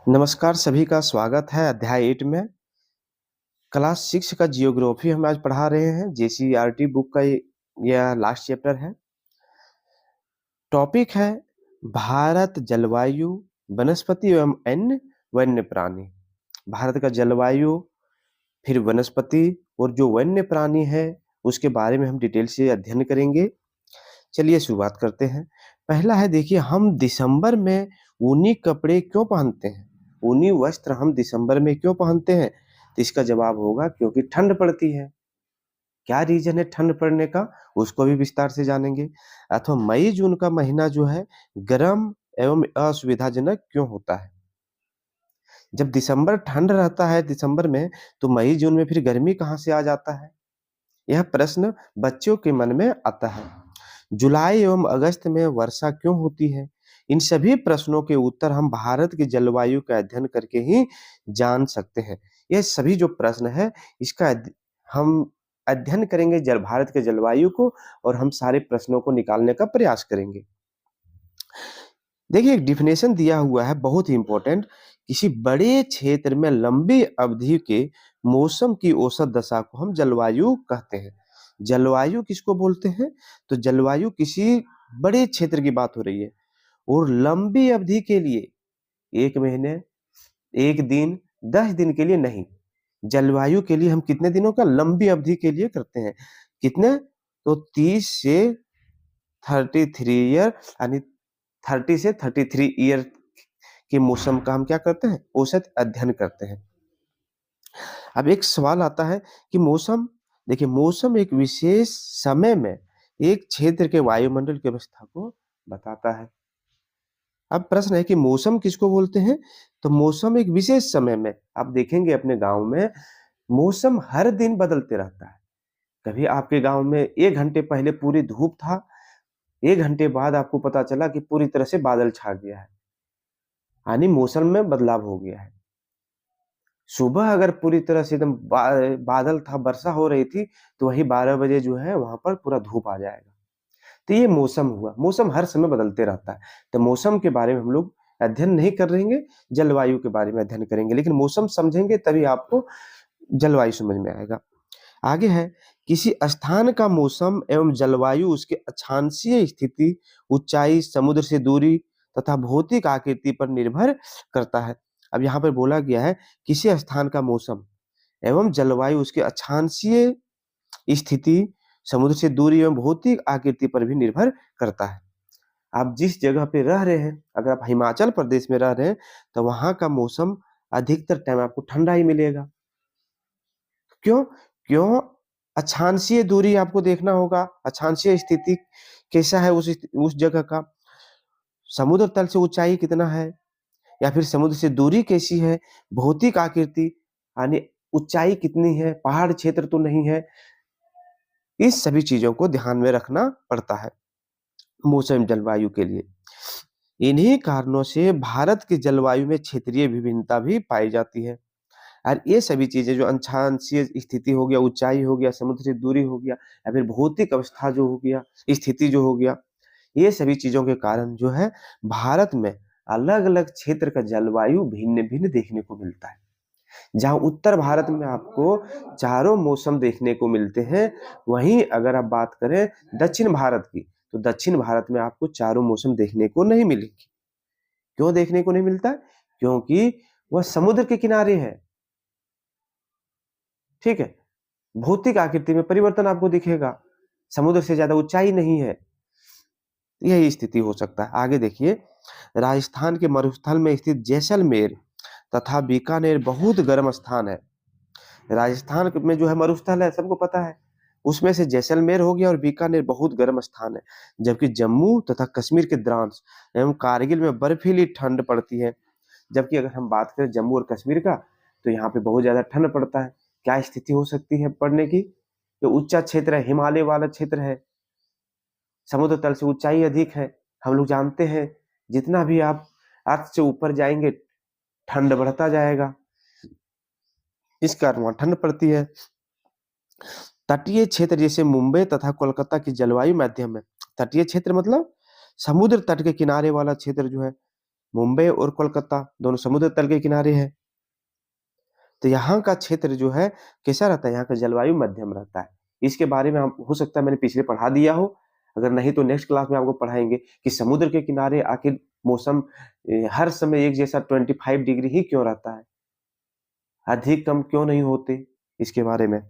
नमस्कार, सभी का स्वागत है अध्याय 8 में। क्लास 6 का जियोग्राफी हम आज पढ़ा रहे हैं। जेसीईआरटी बुक का यह लास्ट चैप्टर है। टॉपिक है भारत, जलवायु, वनस्पति एवं अन्य वन्य प्राणी। भारत का जलवायु, फिर वनस्पति और जो वन्य प्राणी है उसके बारे में हम डिटेल से अध्ययन करेंगे। चलिए शुरुआत करते हैं। पहला है, देखिए, हम दिसंबर में ऊनी कपड़े क्यों पहनते हैं? ऊनी वस्त्र हम दिसंबर में क्यों पहनते हैं? तो इसका जवाब होगा क्योंकि ठंड पड़ती है। क्या रीजन है ठंड पड़ने का, उसको भी विस्तार से जानेंगे। अथवा मई जून का महीना जो है गर्म एवं असुविधाजनक क्यों होता है? जब दिसंबर ठंड रहता है दिसंबर में, तो मई जून में फिर गर्मी कहाँ से आ जाता है? यह प्रश्न बच्चों के मन में आता है। जुलाई एवं अगस्त में वर्षा क्यों होती है? इन सभी प्रश्नों के उत्तर हम भारत की जलवायु का अध्ययन करके ही जान सकते हैं। यह सभी जो प्रश्न है इसका हम अध्ययन करेंगे जल भारत के जलवायु को, और हम सारे प्रश्नों को निकालने का प्रयास करेंगे। देखिए, एक डिफिनेशन दिया हुआ है बहुत ही इंपॉर्टेंट। किसी बड़े क्षेत्र में लंबी अवधि के मौसम की औसत दशा को हम जलवायु कहते हैं। जलवायु किसको बोलते हैं? तो जलवायु किसी बड़े क्षेत्र की बात हो रही है, और लंबी अवधि के लिए 1 महीने, 1 दिन, 10 दिन के लिए नहीं। जलवायु के लिए हम कितने दिनों का, लंबी अवधि के लिए करते हैं। कितने? तो 30 से 33 ईयर, यानी 30 से 33 ईयर के मौसम का हम क्या करते हैं, औसत अध्ययन करते हैं। अब एक सवाल आता है कि मौसम, देखिए, मौसम एक विशेष समय में एक क्षेत्र के वायुमंडल की अवस्था को बताता है। अब प्रश्न है कि मौसम किसको बोलते हैं? तो मौसम एक विशेष समय में, आप देखेंगे अपने गांव में मौसम हर दिन बदलते रहता है। कभी आपके गांव में 1 घंटे पहले पूरी धूप था, 1 घंटे बाद आपको पता चला कि पूरी तरह से बादल छा गया है, यानी मौसम में बदलाव हो गया है। सुबह अगर पूरी तरह से एकदम बादल था, वर्षा हो रही थी, तो वही 12 बजे जो है वहां पर पूरा धूप आ जाएगा। तो ये मौसम हुआ। मौसम हर समय बदलते रहता है। तो मौसम के बारे में हम लोग अध्ययन नहीं कर रहेंगे, जलवायु के बारे में अध्ययन करेंगे। लेकिन मौसम समझेंगे तभी आपको जलवायु समझ में आएगा। आगे है, किसी स्थान का मौसम एवं जलवायु उसके अक्षांशीय स्थिति, ऊंचाई, समुद्र से दूरी तथा भौतिक आकृति पर निर्भर करता है। अब यहाँ पर बोला गया है किसी स्थान का मौसम एवं जलवायु उसके अक्षांशीय स्थिति, समुद्र से दूरी एवं भौतिक आकृति पर भी निर्भर करता है। आप जिस जगह पे रह रहे हैं, अगर आप हिमाचल प्रदेश में रह रहे हैं, तो वहां का मौसम अधिकतर टाइम आपको ठंडा ही मिलेगा। क्यों? क्यों? अक्षांशीय दूरी आपको देखना होगा, अक्षांशीय स्थिति कैसा है उस जगह का, समुद्र तल से ऊंचाई कितना है, या फिर समुद्र से दूरी कैसी है, भौतिक आकृति यानी ऊंचाई कितनी है, पहाड़ क्षेत्र तो नहीं है। इस सभी चीजों को ध्यान में रखना पड़ता है मौसम जलवायु के लिए। इन्हीं कारणों से भारत की जलवायु में क्षेत्रीय विभिन्नता भी पाई जाती है। और ये सभी चीजें जो अक्षांशीय स्थिति हो गया, ऊंचाई हो गया, समुद्र से दूरी हो गया, या फिर भौतिक अवस्था जो हो गया, स्थिति जो हो गया, ये सभी चीजों के कारण जो है भारत में अलग अलग क्षेत्र का जलवायु भिन्न भिन्न देखने को मिलता है। जहाँ उत्तर भारत में आपको चारों मौसम देखने को मिलते हैं, वहीं अगर आप बात करें दक्षिण भारत की, तो दक्षिण भारत में आपको चारों मौसम देखने को नहीं मिलेंगे। क्यों देखने को नहीं मिलता? क्योंकि वह समुद्र के किनारे है। ठीक है, भौतिक आकृति में परिवर्तन आपको दिखेगा, समुद्र से ज्यादा ऊंचाई नहीं है। यही स्थिति हो सकता है। आगे देखिए, राजस्थान के मरुस्थल में स्थित जैसलमेर तथा बीकानेर बहुत गर्म स्थान है। राजस्थान में जो है मरुस्थल है, सबको पता है। उसमें से जैसलमेर हो गया और बीकानेर बहुत गर्म स्थान है। जबकि जम्मू तथा कश्मीर के द्रास एवं कारगिल में बर्फीली ठंड पड़ती है। जबकि अगर हम बात करें जम्मू और कश्मीर का, तो यहाँ पे बहुत ज्यादा ठंड पड़ता है। क्या स्थिति हो सकती है पढ़ने की? ये ऊंचा क्षेत्र है, हिमालय वाला क्षेत्र है, समुद्र तल से ऊंचाई अधिक है। हम लोग जानते हैं जितना भी आप अर्थ से ऊपर जाएंगे ठंड बढ़ता जाएगा, इस कारण वहां ठंड पड़ती है। तटीय क्षेत्र जैसे मुंबई तथा कोलकाता की जलवायु मध्यम है। तटीय क्षेत्र मतलब समुद्र तट के किनारे वाला क्षेत्र जो है मुंबई और कोलकाता दोनों समुद्र तल के किनारे है। तो यहाँ का क्षेत्र जो है कैसा रहता है, यहाँ का जलवायु मध्यम रहता है। इसके बारे में हम हो सकता है मैंने पिछले पढ़ा दिया हो, अगर नहीं तो नेक्स्ट क्लास में आपको पढ़ाएंगे कि समुद्र के किनारे आखिर मौसम हर समय एक जैसा 25 डिग्री ही क्यों रहता है, अधिक कम क्यों नहीं होते, इसके बारे में।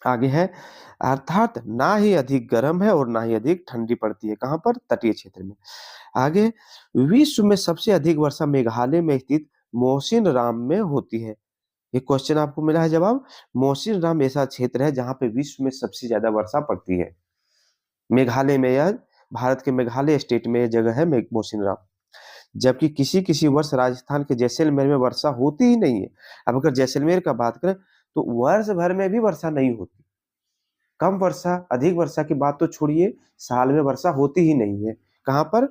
आगे है, अर्थात ना ही अधिक गर्म है और ना ही अधिक ठंडी पड़ती है, कहाँ पर, तटीय क्षेत्र में। आगे, विश्व में सबसे अधिक वर्षा मेघालय में स्थित मोहसिन राम में होती है। ये क्वेश्चन आपको मिला है जवाब। मोहसिन राम ऐसा क्षेत्र है जहां पे विश्व में सबसे ज्यादा वर्षा पड़ती है, मेघालय में। यह भारत के मेघालय स्टेट में यह जगह है मोहसिन राम। जबकि किसी किसी वर्ष राजस्थान के जैसलमेर में वर्षा होती ही नहीं है। अब अगर जैसलमेर का बात करें तो वर्ष भर में भी वर्षा नहीं होती, कम वर्षा, अधिक वर्षा की बात तो छोड़िए, साल में वर्षा होती ही नहीं है। कहाँ पर,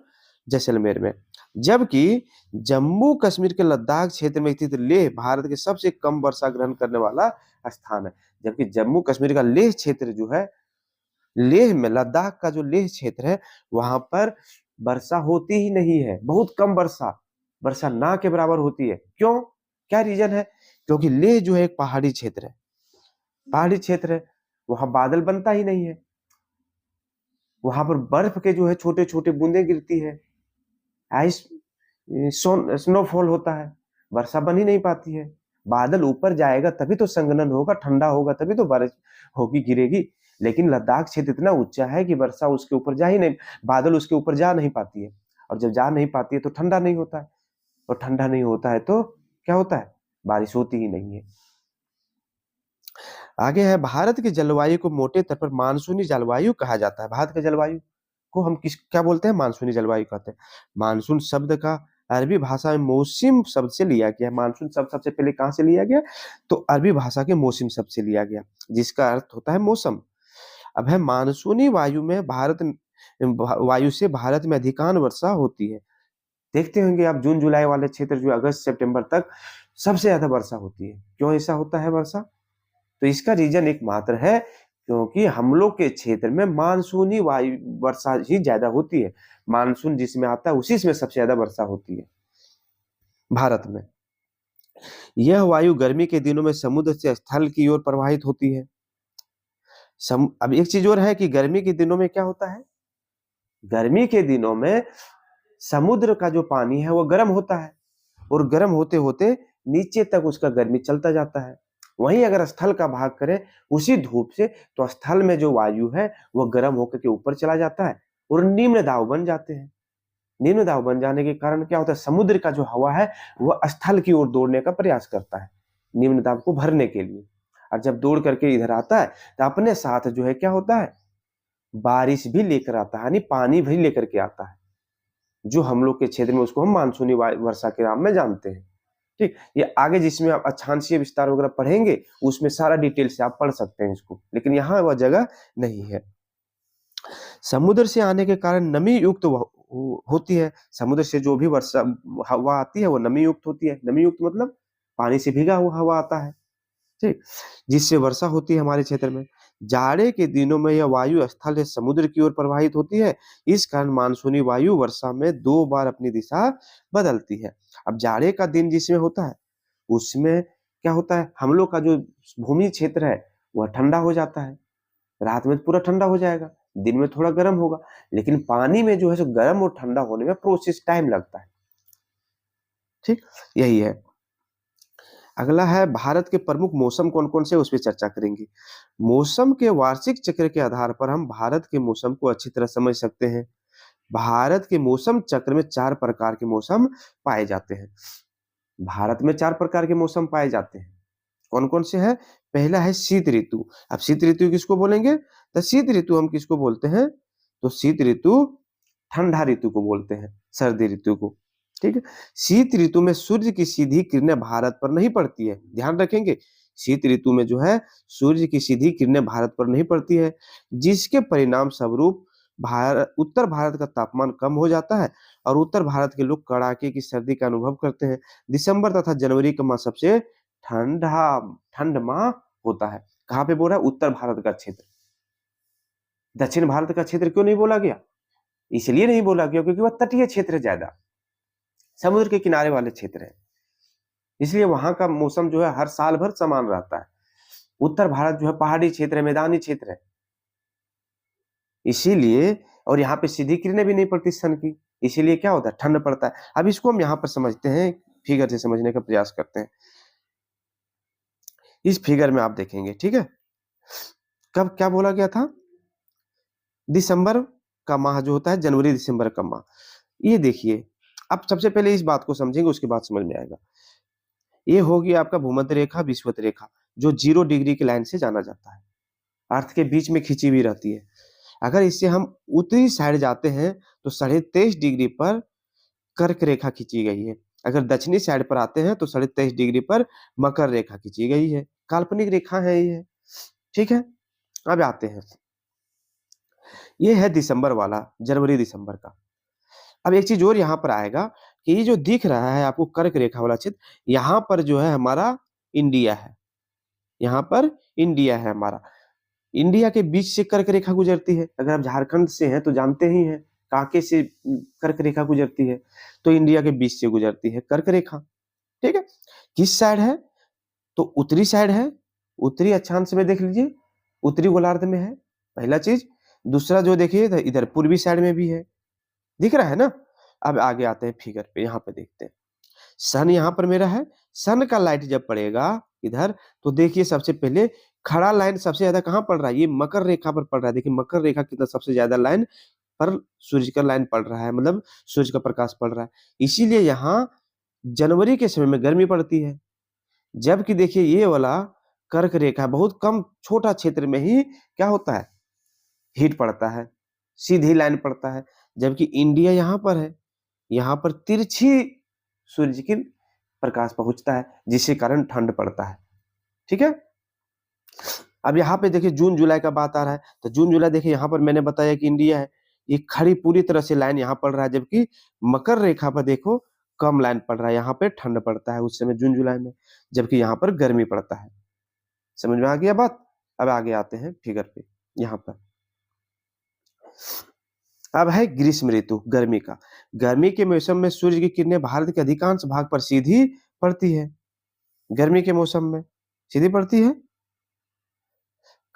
जैसलमेर में। जबकि जम्मू कश्मीर के लद्दाख क्षेत्र में स्थित लेह भारत के सबसे कम वर्षा ग्रहण करने वाला स्थान है। जबकि जम्मू कश्मीर का लेह क्षेत्र जो है, लेह में, लद्दाख का जो लेह क्षेत्र है वहां पर वर्षा होती ही नहीं है, बहुत कम वर्षा, वर्षा ना के बराबर होती है। क्यों, क्या रीजन है? क्योंकि लेह जो है एक पहाड़ी क्षेत्र है, पहाड़ी क्षेत्र है, वहां बादल बनता ही नहीं है, वहां पर बर्फ के जो है छोटे छोटे बूंदे गिरती है, आइस स्नोफॉल होता है, वर्षा बन ही नहीं पाती है। बादल ऊपर जाएगा तभी तो संघनन होगा, ठंडा होगा तभी तो बारिश होगी, गिरेगी। लेकिन लद्दाख क्षेत्र इतना ऊंचा है कि वर्षा उसके ऊपर जा ही नहीं, बादल उसके ऊपर जा नहीं पाती है, और जब जा नहीं पाती है तो ठंडा नहीं होता है, और ठंडा नहीं होता है तो क्या होता है, बारिश होती ही नहीं है। आगे है, भारत की जलवायु को मोटे तौर पर मानसूनी जलवायु कहा जाता है। भारत के जलवायु को हम क्या बोलते हैं, मानसूनी जलवायु कहते हैं। मानसून शब्द का अरबी भाषा में मौसिम शब्द से लिया गया है। मानसून शब्द सबसे पहले कहाँ से लिया गया, तो अरबी भाषा के मौसिम शब्द से लिया गया, जिसका अर्थ होता है मौसम। अब है, मानसूनी वायु में वायु से भारत में अधिकांश वर्षा होती है। देखते होंगे आप जून जुलाई वाले क्षेत्र जो अगस्त सितंबर तक सबसे ज्यादा वर्षा होती है। क्यों ऐसा होता है वर्षा, तो इसका रीजन एकमात्र है क्योंकि हम लोग के क्षेत्र में मानसूनी वायु वर्षा ही ज्यादा होती है। मानसून जिसमें आता है उसी में सबसे ज्यादा वर्षा होती है भारत में। यह वायु गर्मी के दिनों में समुद्र से स्थल की ओर प्रवाहित होती है। अब एक चीज और है कि गर्मी के दिनों में क्या होता है, गर्मी के दिनों में समुद्र का जो पानी है वो गर्म होता है, और गर्म होते होते नीचे तक उसका गर्मी चलता जाता है। वहीं अगर स्थल का भाग करें उसी धूप से, तो स्थल में जो वायु है वो गर्म होकर के ऊपर चला जाता है और निम्न दाब बन जाते हैं। निम्न दाब बन जाने के कारण क्या होता है, समुद्र का जो हवा है वो स्थल की ओर दौड़ने का प्रयास करता है निम्न दाब को भरने के लिए, और जब दौड़ करके इधर आता है तो अपने साथ जो है क्या होता है, बारिश भी लेकर आता है, यानी पानी भी लेकर के आता है, जो हम लोग के क्षेत्र में उसको हम मानसूनी वर्षा के नाम में जानते हैं। ठीक, ये आगे जिसमें आप अक्षांशीय विस्तार वगैरह पढ़ेंगे उसमें सारा डिटेल से आप पढ़ सकते हैं इसको, लेकिन यहाँ वह जगह नहीं है। समुद्र से आने के कारण नमी युक्त होती है। समुद्र से जो भी वर्षा हवा आती है वो नमी युक्त होती है। नमी युक्त मतलब पानी से भीगा हुआ हवा आता है, ठीक, जिससे वर्षा होती है हमारे क्षेत्र में। जाड़े के दिनों में यह वायु स्थल से समुद्र की ओर प्रवाहित होती है। इस कारण मानसूनी वायु वर्षा में 2 बार अपनी दिशा बदलती है। अब जाड़े का दिन जिसमें होता है उसमें क्या होता है, हम लोग का जो भूमि क्षेत्र है वह ठंडा हो जाता है, रात में पूरा ठंडा हो जाएगा, दिन में थोड़ा गर्म होगा, लेकिन पानी में जो है सो गर्म और ठंडा होने में प्रोसेस टाइम लगता है। ठीक, यही है। अगला है, भारत के प्रमुख मौसम कौन कौन से, उस पर चर्चा करेंगे। मौसम के वार्षिक चक्र के आधार पर हम भारत के मौसम को अच्छी तरह समझ सकते हैं। भारत के मौसम चक्र में 4 प्रकार के मौसम पाए जाते हैं। भारत में 4 प्रकार के मौसम पाए जाते हैं। कौन कौन से हैं? पहला है शीत ऋतु। अब शीत ऋतु किसको बोलेंगे, तो शीत ऋतु हम किसको बोलते हैं, तो शीत ऋतु ठंडा ऋतु को बोलते हैं, सर्दी ऋतु को। ठीक है, शीत ऋतु में सूर्य की सीधी किरणें भारत पर नहीं पड़ती है, ध्यान रखेंगे। शीत ऋतु में जो है सूर्य की सीधी किरणें भारत पर नहीं पड़ती है, जिसके परिणाम स्वरूप उत्तर भारत का तापमान कम हो जाता है और उत्तर भारत के लोग कड़ाके की सर्दी का अनुभव करते हैं। दिसंबर तथा जनवरी का माह सबसे ठंड माह होता है। कहाँ पे बोल रहा है, उत्तर भारत का क्षेत्र। दक्षिण भारत का क्षेत्र क्यों नहीं बोला गया, इसलिए नहीं बोला गया क्योंकि वह तटीय क्षेत्र ज्यादा, समुद्र के किनारे वाले क्षेत्र है, इसलिए वहां का मौसम जो है हर साल भर समान रहता है। उत्तर भारत जो है पहाड़ी क्षेत्र है, मैदानी क्षेत्र है, इसीलिए, और यहाँ पे सीधी किरणें भी नहीं पड़ती सन की, इसीलिए क्या होता है, ठंड पड़ता है। अब इसको हम यहाँ पर समझते हैं, फिगर से समझने का प्रयास करते हैं। इस फिगर में आप देखेंगे, ठीक है, कब क्या बोला गया था, दिसंबर का माह जो होता है, जनवरी दिसंबर का माह, ये देखिए। अब सबसे पहले इस बात को समझेंगे, उसके बाद समझ में आएगा। ये होगी आपका भूमध्य रेखा, विषुवत रेखा, जो 0 डिग्री की लाइन से जाना जाता है, अर्थ के बीच में खिंची हुई रहती है। अगर इससे हम उत्तरी साइड जाते हैं तो 23.5 डिग्री पर कर्क रेखा खींची गई है। अगर दक्षिणी साइड पर आते हैं तो 23.5 डिग्री पर मकर रेखा खींची गई है। काल्पनिक रेखा है ये, ठीक है। अब आते हैं, ये है दिसंबर वाला, जनवरी दिसंबर का। अब एक चीज और यहाँ पर आएगा कि ये जो दिख रहा है आपको कर्क रेखा वाला क्षेत्र, यहाँ पर जो है हमारा इंडिया है, यहाँ पर इंडिया है हमारा। इंडिया के बीच से कर्क रेखा गुजरती है। अगर आप झारखंड से हैं तो जानते ही हैं कांके से कर्क रेखा गुजरती है, तो इंडिया के बीच से गुजरती है कर्क रेखा, ठीक है। किस साइड है, तो उत्तरी साइड है, उत्तरी अक्षांश में देख लीजिए, उत्तरी गोलार्ध में है, पहला चीज। दूसरा जो देखिए इधर पूर्वी साइड में भी है, दिख रहा है ना। अब आगे आते हैं फिगर पे, यहाँ पे देखते हैं, सन यहाँ पर मेरा है। सन का लाइट जब पड़ेगा इधर, तो देखिए सबसे पहले खड़ा लाइन सबसे ज्यादा कहाँ पड़ रहा है, ये मकर रेखा पर पड़ रहा है। देखिए मकर रेखा कितना सबसे ज्यादा लाइन पर सूर्य का लाइन पड़ रहा है, मतलब सूर्य का प्रकाश पड़ रहा है, इसीलिए यहाँ जनवरी के समय में गर्मी पड़ती है। जबकि देखिए ये वाला कर्क रेखा बहुत कम छोटा क्षेत्र में ही क्या होता है, हीट पड़ता है, सीधी लाइन पड़ता है। जबकि इंडिया यहाँ पर है, यहाँ पर तिरछी सूर्य की प्रकाश पहुंचता है, जिसके कारण ठंड पड़ता है, ठीक है। अब यहाँ पे देखिए जून जुलाई का बात आ रहा है, तो जून जुलाई देखिए यहाँ पर मैंने बताया कि इंडिया है, ये खड़ी पूरी तरह से लाइन यहाँ पड़ रहा है। जबकि मकर रेखा पर देखो कम लाइन पड़ रहा है, यहाँ पे ठंड पड़ता है उस समय जून जुलाई में, जबकि यहाँ पर गर्मी पड़ता है। समझ में आ गया बात। अब आगे आते हैं फिगर पे, यहाँ पर अब है ग्रीष्म ऋतु, गर्मी का। गर्मी के मौसम में सूर्य की किरणें भारत के अधिकांश भाग पर सीधी पड़ती है। गर्मी के मौसम में सीधी पड़ती है।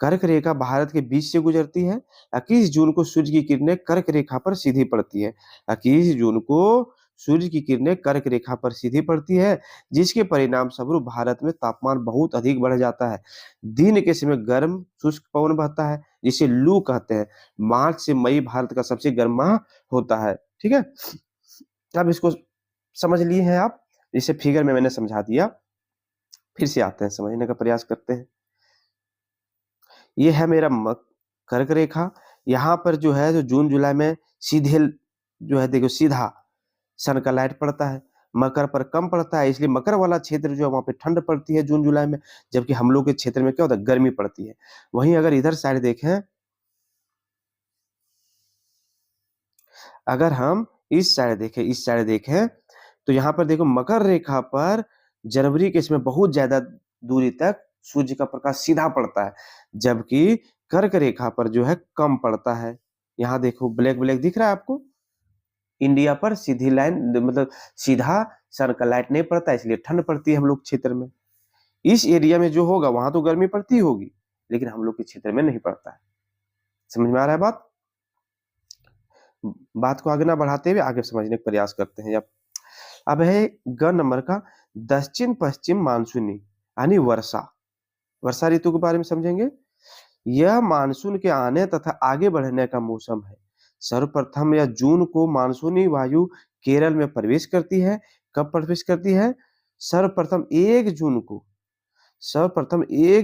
कर्क रेखा भारत के बीच से गुजरती है। 21 जून को सूर्य की किरणें कर्क रेखा पर सीधी पड़ती है। 21 जून को सूर्य की किरणें कर्क रेखा पर सीधी पड़ती है, जिसके परिणाम स्वरूप भारत में तापमान बहुत अधिक बढ़ जाता है। दिन के समय गर्म शुष्क पवन बहता है, जिसे लू कहते हैं। मार्च से मई भारत का सबसे गर्म माह होता है, ठीक है। अब इसको समझ लिए हैं आप, इसे फिगर में मैंने समझा दिया। फिर से आते हैं, समझने का प्रयास करते हैं। ये है मेरा कर्क रेखा, यहाँ पर जो है जो जून जुलाई में सीधे जो है देखो सीधा सन का लाइट पड़ता है। मकर पर कम पड़ता है, इसलिए मकर वाला क्षेत्र जो है वहां पे ठंड पड़ती है जून जुलाई में, जबकि हम लोग के क्षेत्र में क्या होता है, गर्मी पड़ती है। वहीं अगर इधर साइड देखें, अगर हम इस साइड देखें तो यहाँ पर देखो मकर रेखा पर जनवरी के इसमें बहुत ज्यादा दूरी तक सूर्य का प्रकाश सीधा पड़ता है, जबकि कर्क रेखा पर जो है कम पड़ता है। यहाँ देखो ब्लैक ब्लैक दिख रहा है आपको, इंडिया पर सीधी लाइन मतलब सीधा सन का लाइट नहीं पड़ता, इसलिए ठंड पड़ती है हम लोग क्षेत्र में। इस एरिया में जो होगा वहां तो गर्मी पड़ती होगी, लेकिन हम लोग के क्षेत्र में नहीं पड़ता है। समझ में आ रहा है बात। बात को आगे ना बढ़ाते हुए आगे समझने का प्रयास करते हैं। अब है ग नंबर का दक्षिण पश्चिम मानसूनी यानी वर्षा। वर्षा ऋतु के बारे में समझेंगे। यह मानसून के आने तथा आगे बढ़ने का मौसम है। सर्वप्रथम यह जून को मानसूनी वायु केरल में प्रवेश करती है। कब प्रवेश करती है, सर्वप्रथम 1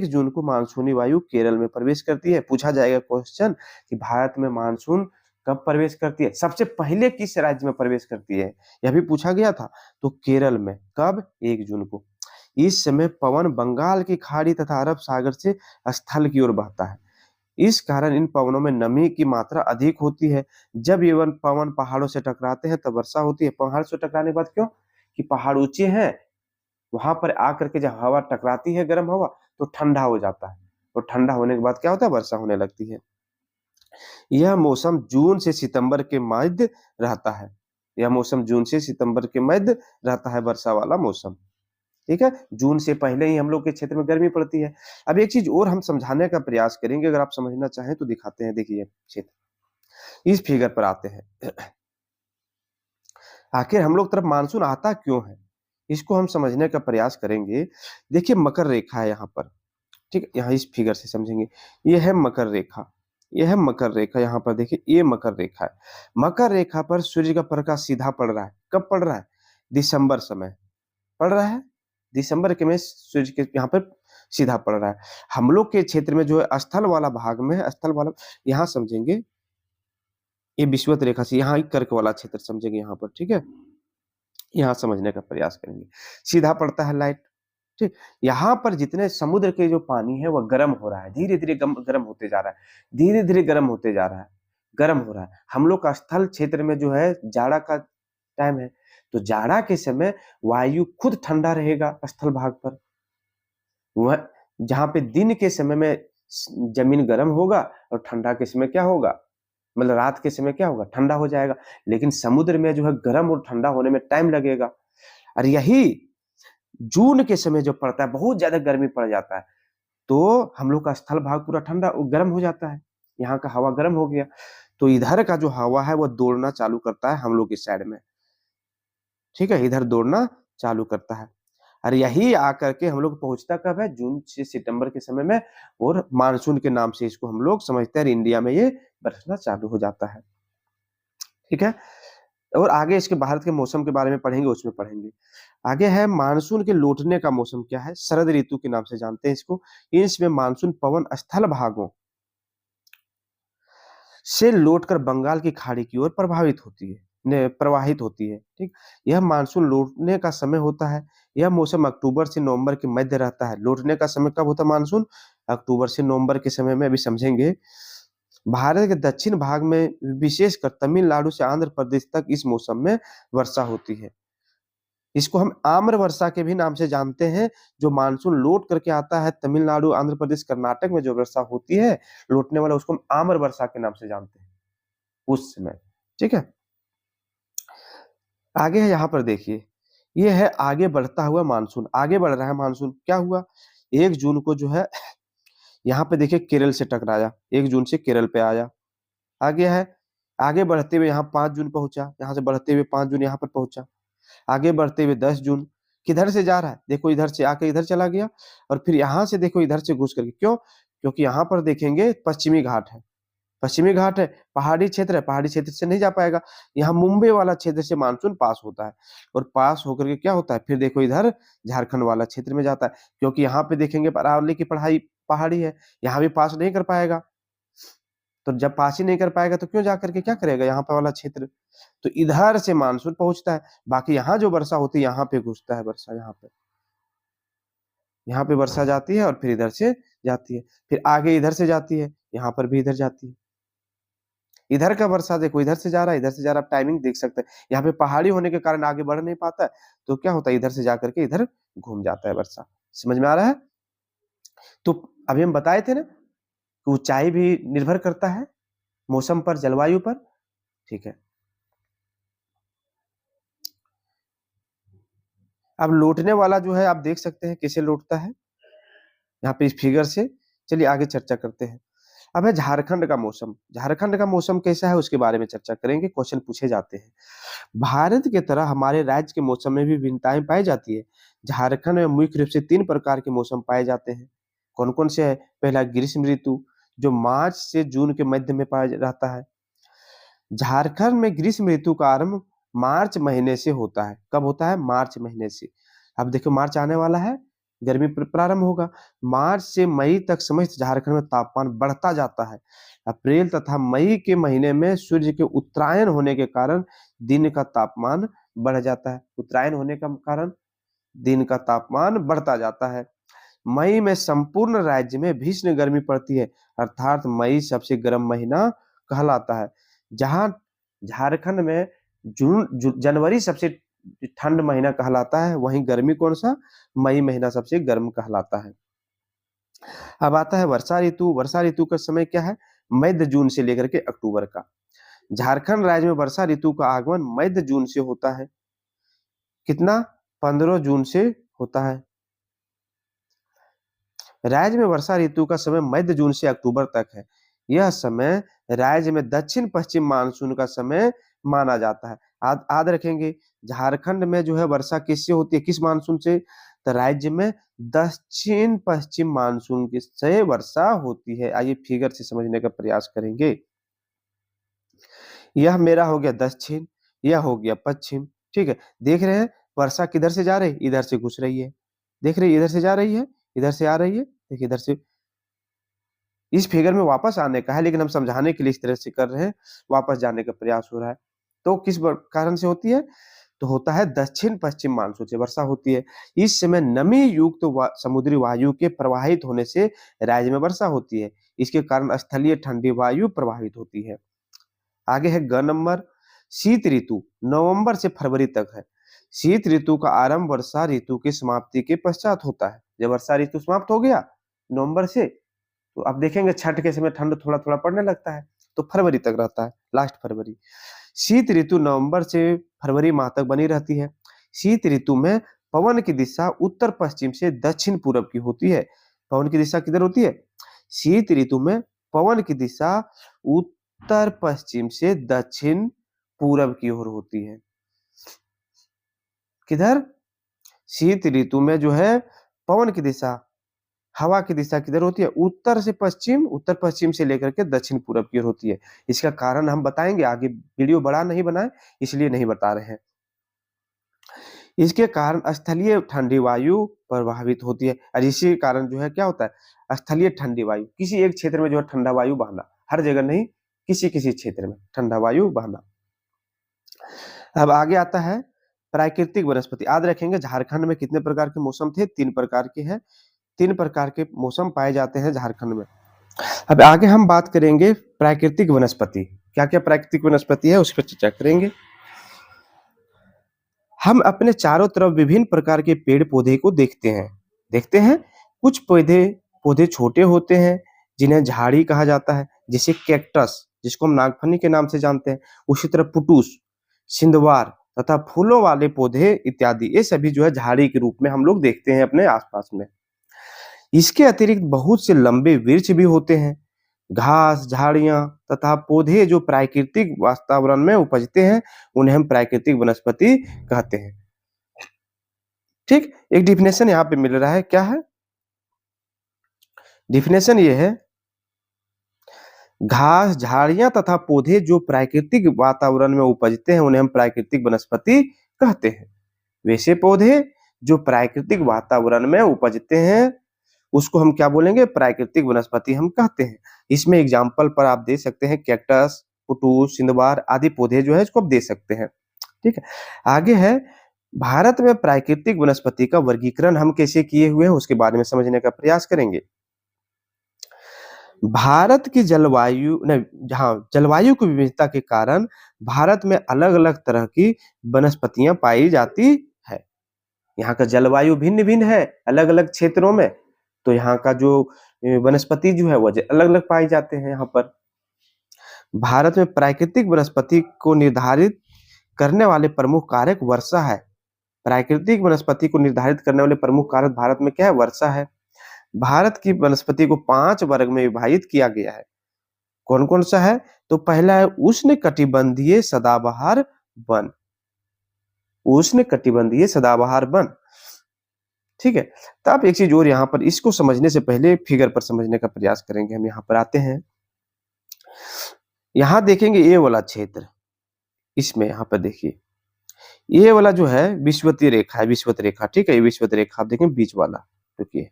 जून को मानसूनी वायु केरल में प्रवेश करती है। पूछा जाएगा क्वेश्चन कि भारत में मानसून कब प्रवेश करती है, सबसे पहले किस राज्य में प्रवेश करती है, यह भी पूछा गया था। तो केरल में, कब, 1 जून को। इस समय पवन बंगाल की खाड़ी तथा अरब सागर से स्थल की ओर बहता है। इस कारण इन पवनों में नमी की मात्रा अधिक होती है। जब ये पवन पहाड़ों से टकराते हैं तब वर्षा होती है। पहाड़ से टकराने के बाद क्यों, कि पहाड़ ऊंचे हैं, वहां पर आकर के जब हवा टकराती है गर्म हवा तो ठंडा हो जाता है, और ठंडा होने के बाद क्या होता है, वर्षा होने लगती है। यह मौसम जून से सितंबर के मध्य रहता है। यह मौसम जून से सितंबर के मध्य रहता है, वर्षा वाला मौसम। ठीक है, जून से पहले ही हम लोग के क्षेत्र में गर्मी पड़ती है। अब एक चीज और हम समझाने का प्रयास करेंगे, अगर आप समझना चाहें तो दिखाते हैं। देखिए क्षेत्र, इस फिगर पर आते हैं। आखिर हम लोग तरफ मानसून आता क्यों है, इसको हम समझने का प्रयास करेंगे। देखिए मकर रेखा है यहाँ पर, ठीक है, यहाँ इस फिगर से समझेंगे। ये है मकर रेखा, ये है मकर रेखा। यहाँ पर देखिए ये मकर रेखा है। मकर रेखा पर सूर्य का प्रकाश सीधा पड़ रहा है। कब पड़ रहा है? दिसंबर समय पड़ रहा है। दिसंबर के में सूर्य के यहाँ पर सीधा पड़ रहा है। हम लोग के क्षेत्र में जो है स्थल वाला भाग में है, स्थल वाला, यहाँ समझेंगे ये विषुवत रेखा से, यहाँ कर्क वाला क्षेत्र समझेंगे यहाँ पर। ठीक है, यहाँ समझने का प्रयास करेंगे। सीधा पड़ता है लाइट, ठीक। यहाँ पर जितने समुद्र के जो पानी है वह गर्म हो रहा है, धीरे धीरे गर्म होते जा रहा है, धीरे धीरे गर्म होते जा रहा है, गर्म हो रहा है। हम लोग का स्थल क्षेत्र में जो है जाड़ा का टाइम है, तो जाड़ा के समय वायु खुद ठंडा रहेगा स्थल भाग पर। वह जहाँ पे दिन के समय में जमीन गर्म होगा और ठंडा के समय क्या होगा, मतलब रात के समय क्या होगा, ठंडा हो जाएगा। लेकिन समुद्र में जो है गर्म और ठंडा होने में टाइम लगेगा। और यही जून के समय जो पड़ता है, बहुत ज्यादा गर्मी पड़ जाता है, तो हम लोग का स्थल भाग पूरा ठंडा गर्म हो जाता है, यहाँ का हवा गर्म हो गया, तो इधर का जो हवा है वो दौड़ना चालू करता है हम लोग इस साइड में। ठीक है, इधर दौड़ना चालू करता है, और यही आकर के हम लोग पहुंचता कब है, जून से सितंबर के समय में, और मानसून के नाम से इसको हम लोग समझते हैं। इंडिया में ये बरसना चालू हो जाता है। ठीक है, और आगे इसके भारत के मौसम के बारे में पढ़ेंगे, उसमें पढ़ेंगे। आगे है मानसून के लौटने का मौसम क्या है, शरद ऋतु के नाम से जानते हैं इसको। इसमें मानसून पवन स्थल भागों से लौटकर बंगाल की खाड़ी की ओर प्रवाहित होती है। ठीक, यह मानसून लौटने का समय होता है। यह मौसम अक्टूबर से नवंबर के मध्य रहता है। लौटने का समय कब होता है मानसून? अक्टूबर से नवंबर के समय में, अभी समझेंगे। भारत के दक्षिण भाग में, विशेषकर तमिलनाडु से आंध्र प्रदेश तक इस मौसम में वर्षा होती है। इसको हम आम्र वर्षा के भी नाम से जानते हैं। जो मानसून लौट करके आता है तमिलनाडु, आंध्र प्रदेश, कर्नाटक में जो वर्षा होती है लौटने वाला, उसको हम आम्र वर्षा के नाम से जानते हैं उस समय। ठीक है, आगे है, यहाँ पर देखिए, ये है आगे बढ़ता हुआ मानसून। आगे बढ़ रहा है मानसून, क्या हुआ, 1 जून को जो है यहाँ पे देखिए केरल से टकराया, 1 जून से केरल पे आया। आगे है, आगे बढ़ते हुए यहाँ 5 जून पहुंचा, यहाँ से बढ़ते हुए 5 जून यहाँ पर पहुंचा। आगे बढ़ते हुए 10 जून, किधर से जा रहा है, देखो इधर से आके इधर चला गया, और फिर यहाँ से देखो इधर से घुस करके, क्यों, क्योंकि यहाँ पर देखेंगे पश्चिमी घाट है, पश्चिमी घाट है, पहाड़ी क्षेत्र है, पहाड़ी क्षेत्र से नहीं जा पाएगा। यहाँ मुंबई वाला क्षेत्र से मानसून पास होता है, और पास होकर के क्या होता है, फिर देखो इधर झारखंड वाला क्षेत्र में जाता है, क्योंकि यहाँ पे देखेंगे अरावली की पहाड़ी है, यहाँ भी पास नहीं कर पाएगा। तो जब पास ही नहीं कर पाएगा तो क्यों जा करके क्या करेगा यहाँ पे वाला क्षेत्र, तो इधर से मानसून पहुंचता है। बाकी यहाँ जो वर्षा होती है यहाँ पे घुसता है वर्षा, यहाँ पे वर्षा जाती है और फिर इधर से जाती है, फिर आगे इधर से जाती है, यहाँ पर भी इधर जाती है। इधर का वर्षा देखो इधर से जा रहा है, इधर से जा रहा है, आप टाइमिंग देख सकते हैं। यहाँ पे पहाड़ी होने के कारण आगे बढ़ नहीं पाता है, तो क्या होता है, इधर से जाकर के इधर घूम जाता है वर्षा। समझ में आ रहा है? तो अभी हम बताए थे ना कि ऊंचाई भी निर्भर करता है मौसम पर, जलवायु पर। ठीक है, अब लौटने वाला जो है आप देख सकते हैं कैसे लौटता है यहाँ पे इस फिगर से। चलिए आगे चर्चा करते हैं। अब है झारखंड का मौसम। झारखंड का मौसम कैसा है उसके बारे में चर्चा करेंगे, क्वेश्चन पूछे जाते हैं। भारत के तरह हमारे राज्य के मौसम में भी भिन्नताएं पाई जाती है। झारखंड में मुख्य रूप से 3 प्रकार के मौसम पाए जाते हैं। कौन कौन से है? पहला ग्रीष्म ऋतु, जो मार्च से जून के मध्य में पाया रहता है। झारखंड में ग्रीष्म ऋतु का आरंभ मार्च महीने से होता है। कब होता है? मार्च महीने से। अब देखो मार्च आने वाला है, गर्मी प्रारंभ होगा। मार्च से मई तक समस्त झारखंड में तापमान बढ़ता जाता है। अप्रैल तथा मई के महीने में सूर्य के उत्तरायण होने के कारण दिन का तापमान बढ़ जाता है। उत्तरायण होने का कारण दिन का तापमान बढ़ता जाता है। मई में संपूर्ण राज्य में भीषण गर्मी पड़ती है, अर्थात मई सबसे गर्म महीना कहलाता है। जहां झारखंड में जनवरी सबसे ठंड महीना कहलाता है, वहीं गर्मी कौन सा? मई महीना सबसे गर्म कहलाता है। अब आता है वर्षा ऋतु। वर्षा ऋतु का समय क्या है? मध्य जून से लेकर के अक्टूबर का। झारखंड राज्य में वर्षा ऋतु का आगमन मध्य जून से होता है। कितना? 15 जून से होता है। राज्य में वर्षा ऋतु का समय मध्य जून से अक्टूबर तक है। यह समय राज्य में दक्षिण पश्चिम मानसून का समय माना जाता है। याद रखेंगे, झारखंड में जो है वर्षा किससे होती है, किस मानसून से? तो राज्य में दक्षिण पश्चिम मानसून से वर्षा होती है। आइए फिगर से समझने का प्रयास करेंगे। यह मेरा हो गया दक्षिण, यह हो गया पश्चिम। ठीक है, देख रहे हैं वर्षा किधर से जा रही है? इधर से घुस रही है। देख रहे हैं इधर से जा रही है, इधर से आ रही है। देखिए इधर से, इस फिगर में वापस आने का है, लेकिन हम समझाने के लिए इस तरह से कर रहे हैं, वापस जाने का प्रयास हो रहा है। तो किस कारण से होती है? तो होता है दक्षिण पश्चिम मानसून से वर्षा होती है। इस समय नमी युक्त समुद्री वायु के प्रवाहित होने से राज्य में वर्षा होती है। इसके कारण स्थलीय ठंडी वायु प्रभावित होती है। आगे है ग नंबर, शीत ऋतु नवंबर से फरवरी तक है। शीत ऋतु का आरंभ वर्षा ऋतु की समाप्ति के पश्चात होता है। जब वर्षा ऋतु समाप्त हो गया नवंबर से, तो अब देखेंगे छठ के समय ठंड थोड़ा थोड़ा पड़ने लगता है, तो फरवरी तक रहता है, लास्ट फरवरी। शीत ऋतु नवंबर से फरवरी माह तक बनी रहती है। शीत ऋतु में पवन की दिशा उत्तर पश्चिम से दक्षिण पूर्व की होती है। पवन की दिशा किधर होती है? शीत ऋतु में पवन की दिशा उत्तर पश्चिम से दक्षिण पूर्व की ओर होती है। किधर? शीत ऋतु में जो है पवन की दिशा, हवा की दिशा किधर होती है? उत्तर से पश्चिम, उत्तर पश्चिम से लेकर के दक्षिण पूर्व की ओर होती है। इसका कारण हम बताएंगे आगे, वीडियो बड़ा नहीं बनाए इसलिए नहीं बता रहे हैं। इसके कारण स्थलीय ठंडी वायु प्रभावित होती है, और इसी कारण जो है क्या होता है? स्थलीय ठंडी वायु, किसी एक क्षेत्र में जो है ठंडा वायु बहना, हर जगह नहीं, किसी किसी क्षेत्र में ठंडा वायु बहना। अब आगे आता है प्राकृतिक वनस्पति। याद रखेंगे झारखंड में कितने प्रकार के मौसम थे? 3 प्रकार के हैं। 3 प्रकार के मौसम पाए जाते हैं झारखंड में। अब आगे हम बात करेंगे प्राकृतिक वनस्पति, क्या क्या प्राकृतिक वनस्पति है उस पर चर्चा करेंगे। हम अपने चारों तरफ विभिन्न प्रकार के पेड़ पौधे को देखते हैं। कुछ पौधे छोटे होते हैं जिन्हें झाड़ी कहा जाता है, जैसे कैक्टस जिसको हम नागफनी के नाम से जानते हैं। उसी तरह पुटूस, सिंदवार तथा फूलों वाले पौधे इत्यादि, ये सभी जो है झाड़ी के रूप में हम लोग देखते हैं अपने आसपास में। इसके अतिरिक्त बहुत से लंबे वृक्ष भी होते हैं। घास, झाड़ियां तथा पौधे जो प्राकृतिक वातावरण में उपजते हैं उन्हें हम प्राकृतिक वनस्पति कहते हैं। ठीक, एक डिफिनेशन यहाँ पे मिल रहा है, क्या है डिफिनेशन? ये है घास, झाड़ियां तथा पौधे जो प्राकृतिक वातावरण में उपजते हैं उन्हें हम प्राकृतिक वनस्पति कहते हैं। वैसे पौधे जो प्राकृतिक वातावरण में उपजते हैं उसको हम क्या बोलेंगे? प्राकृतिक वनस्पति हम कहते हैं। इसमें एग्जाम्पल पर आप दे सकते हैं कैक्टस, पुटूस, सिंदवार आदि पौधे जो है इसको आप दे सकते हैं। ठीक है, आगे है भारत में प्राकृतिक वनस्पति का वर्गीकरण हम कैसे किए हुए हैं उसके बारे में समझने का प्रयास करेंगे। भारत की जलवायु जलवायु की विविधता के कारण भारत में अलग अलग तरह की वनस्पतियां पाई जाती है। यहाँ का जलवायु भिन्न भिन्न है अलग अलग क्षेत्रों में, तो यहाँ का जो वनस्पति जो है वो अलग अलग पाए जाते हैं। यहाँ पर भारत में प्राकृतिक वनस्पति को निर्धारित करने वाले प्रमुख कारक वर्षा है। प्राकृतिक वनस्पति को निर्धारित करने वाले प्रमुख कारक भारत में क्या है? वर्षा है। भारत की वनस्पति को 5 वर्ग में विभाजित किया गया है। कौन कौन सा है? तो पहला है उष्ण कटिबंधीय सदाबहार वन, उष्ण कटिबंधीय सदाबहार वन। ठीक है, तो आप एक चीज और यहाँ पर इसको समझने से पहले फिगर पर समझने का प्रयास करेंगे। हम यहाँ पर आते हैं, यहाँ देखेंगे ये वाला क्षेत्र, इसमें यहाँ पर देखिए ये वाला जो है विषुवतीय रेखा है, विषुवत रेखा। ठीक है, ये विषुवत रेखा आप देखें बीच वाला, देखिए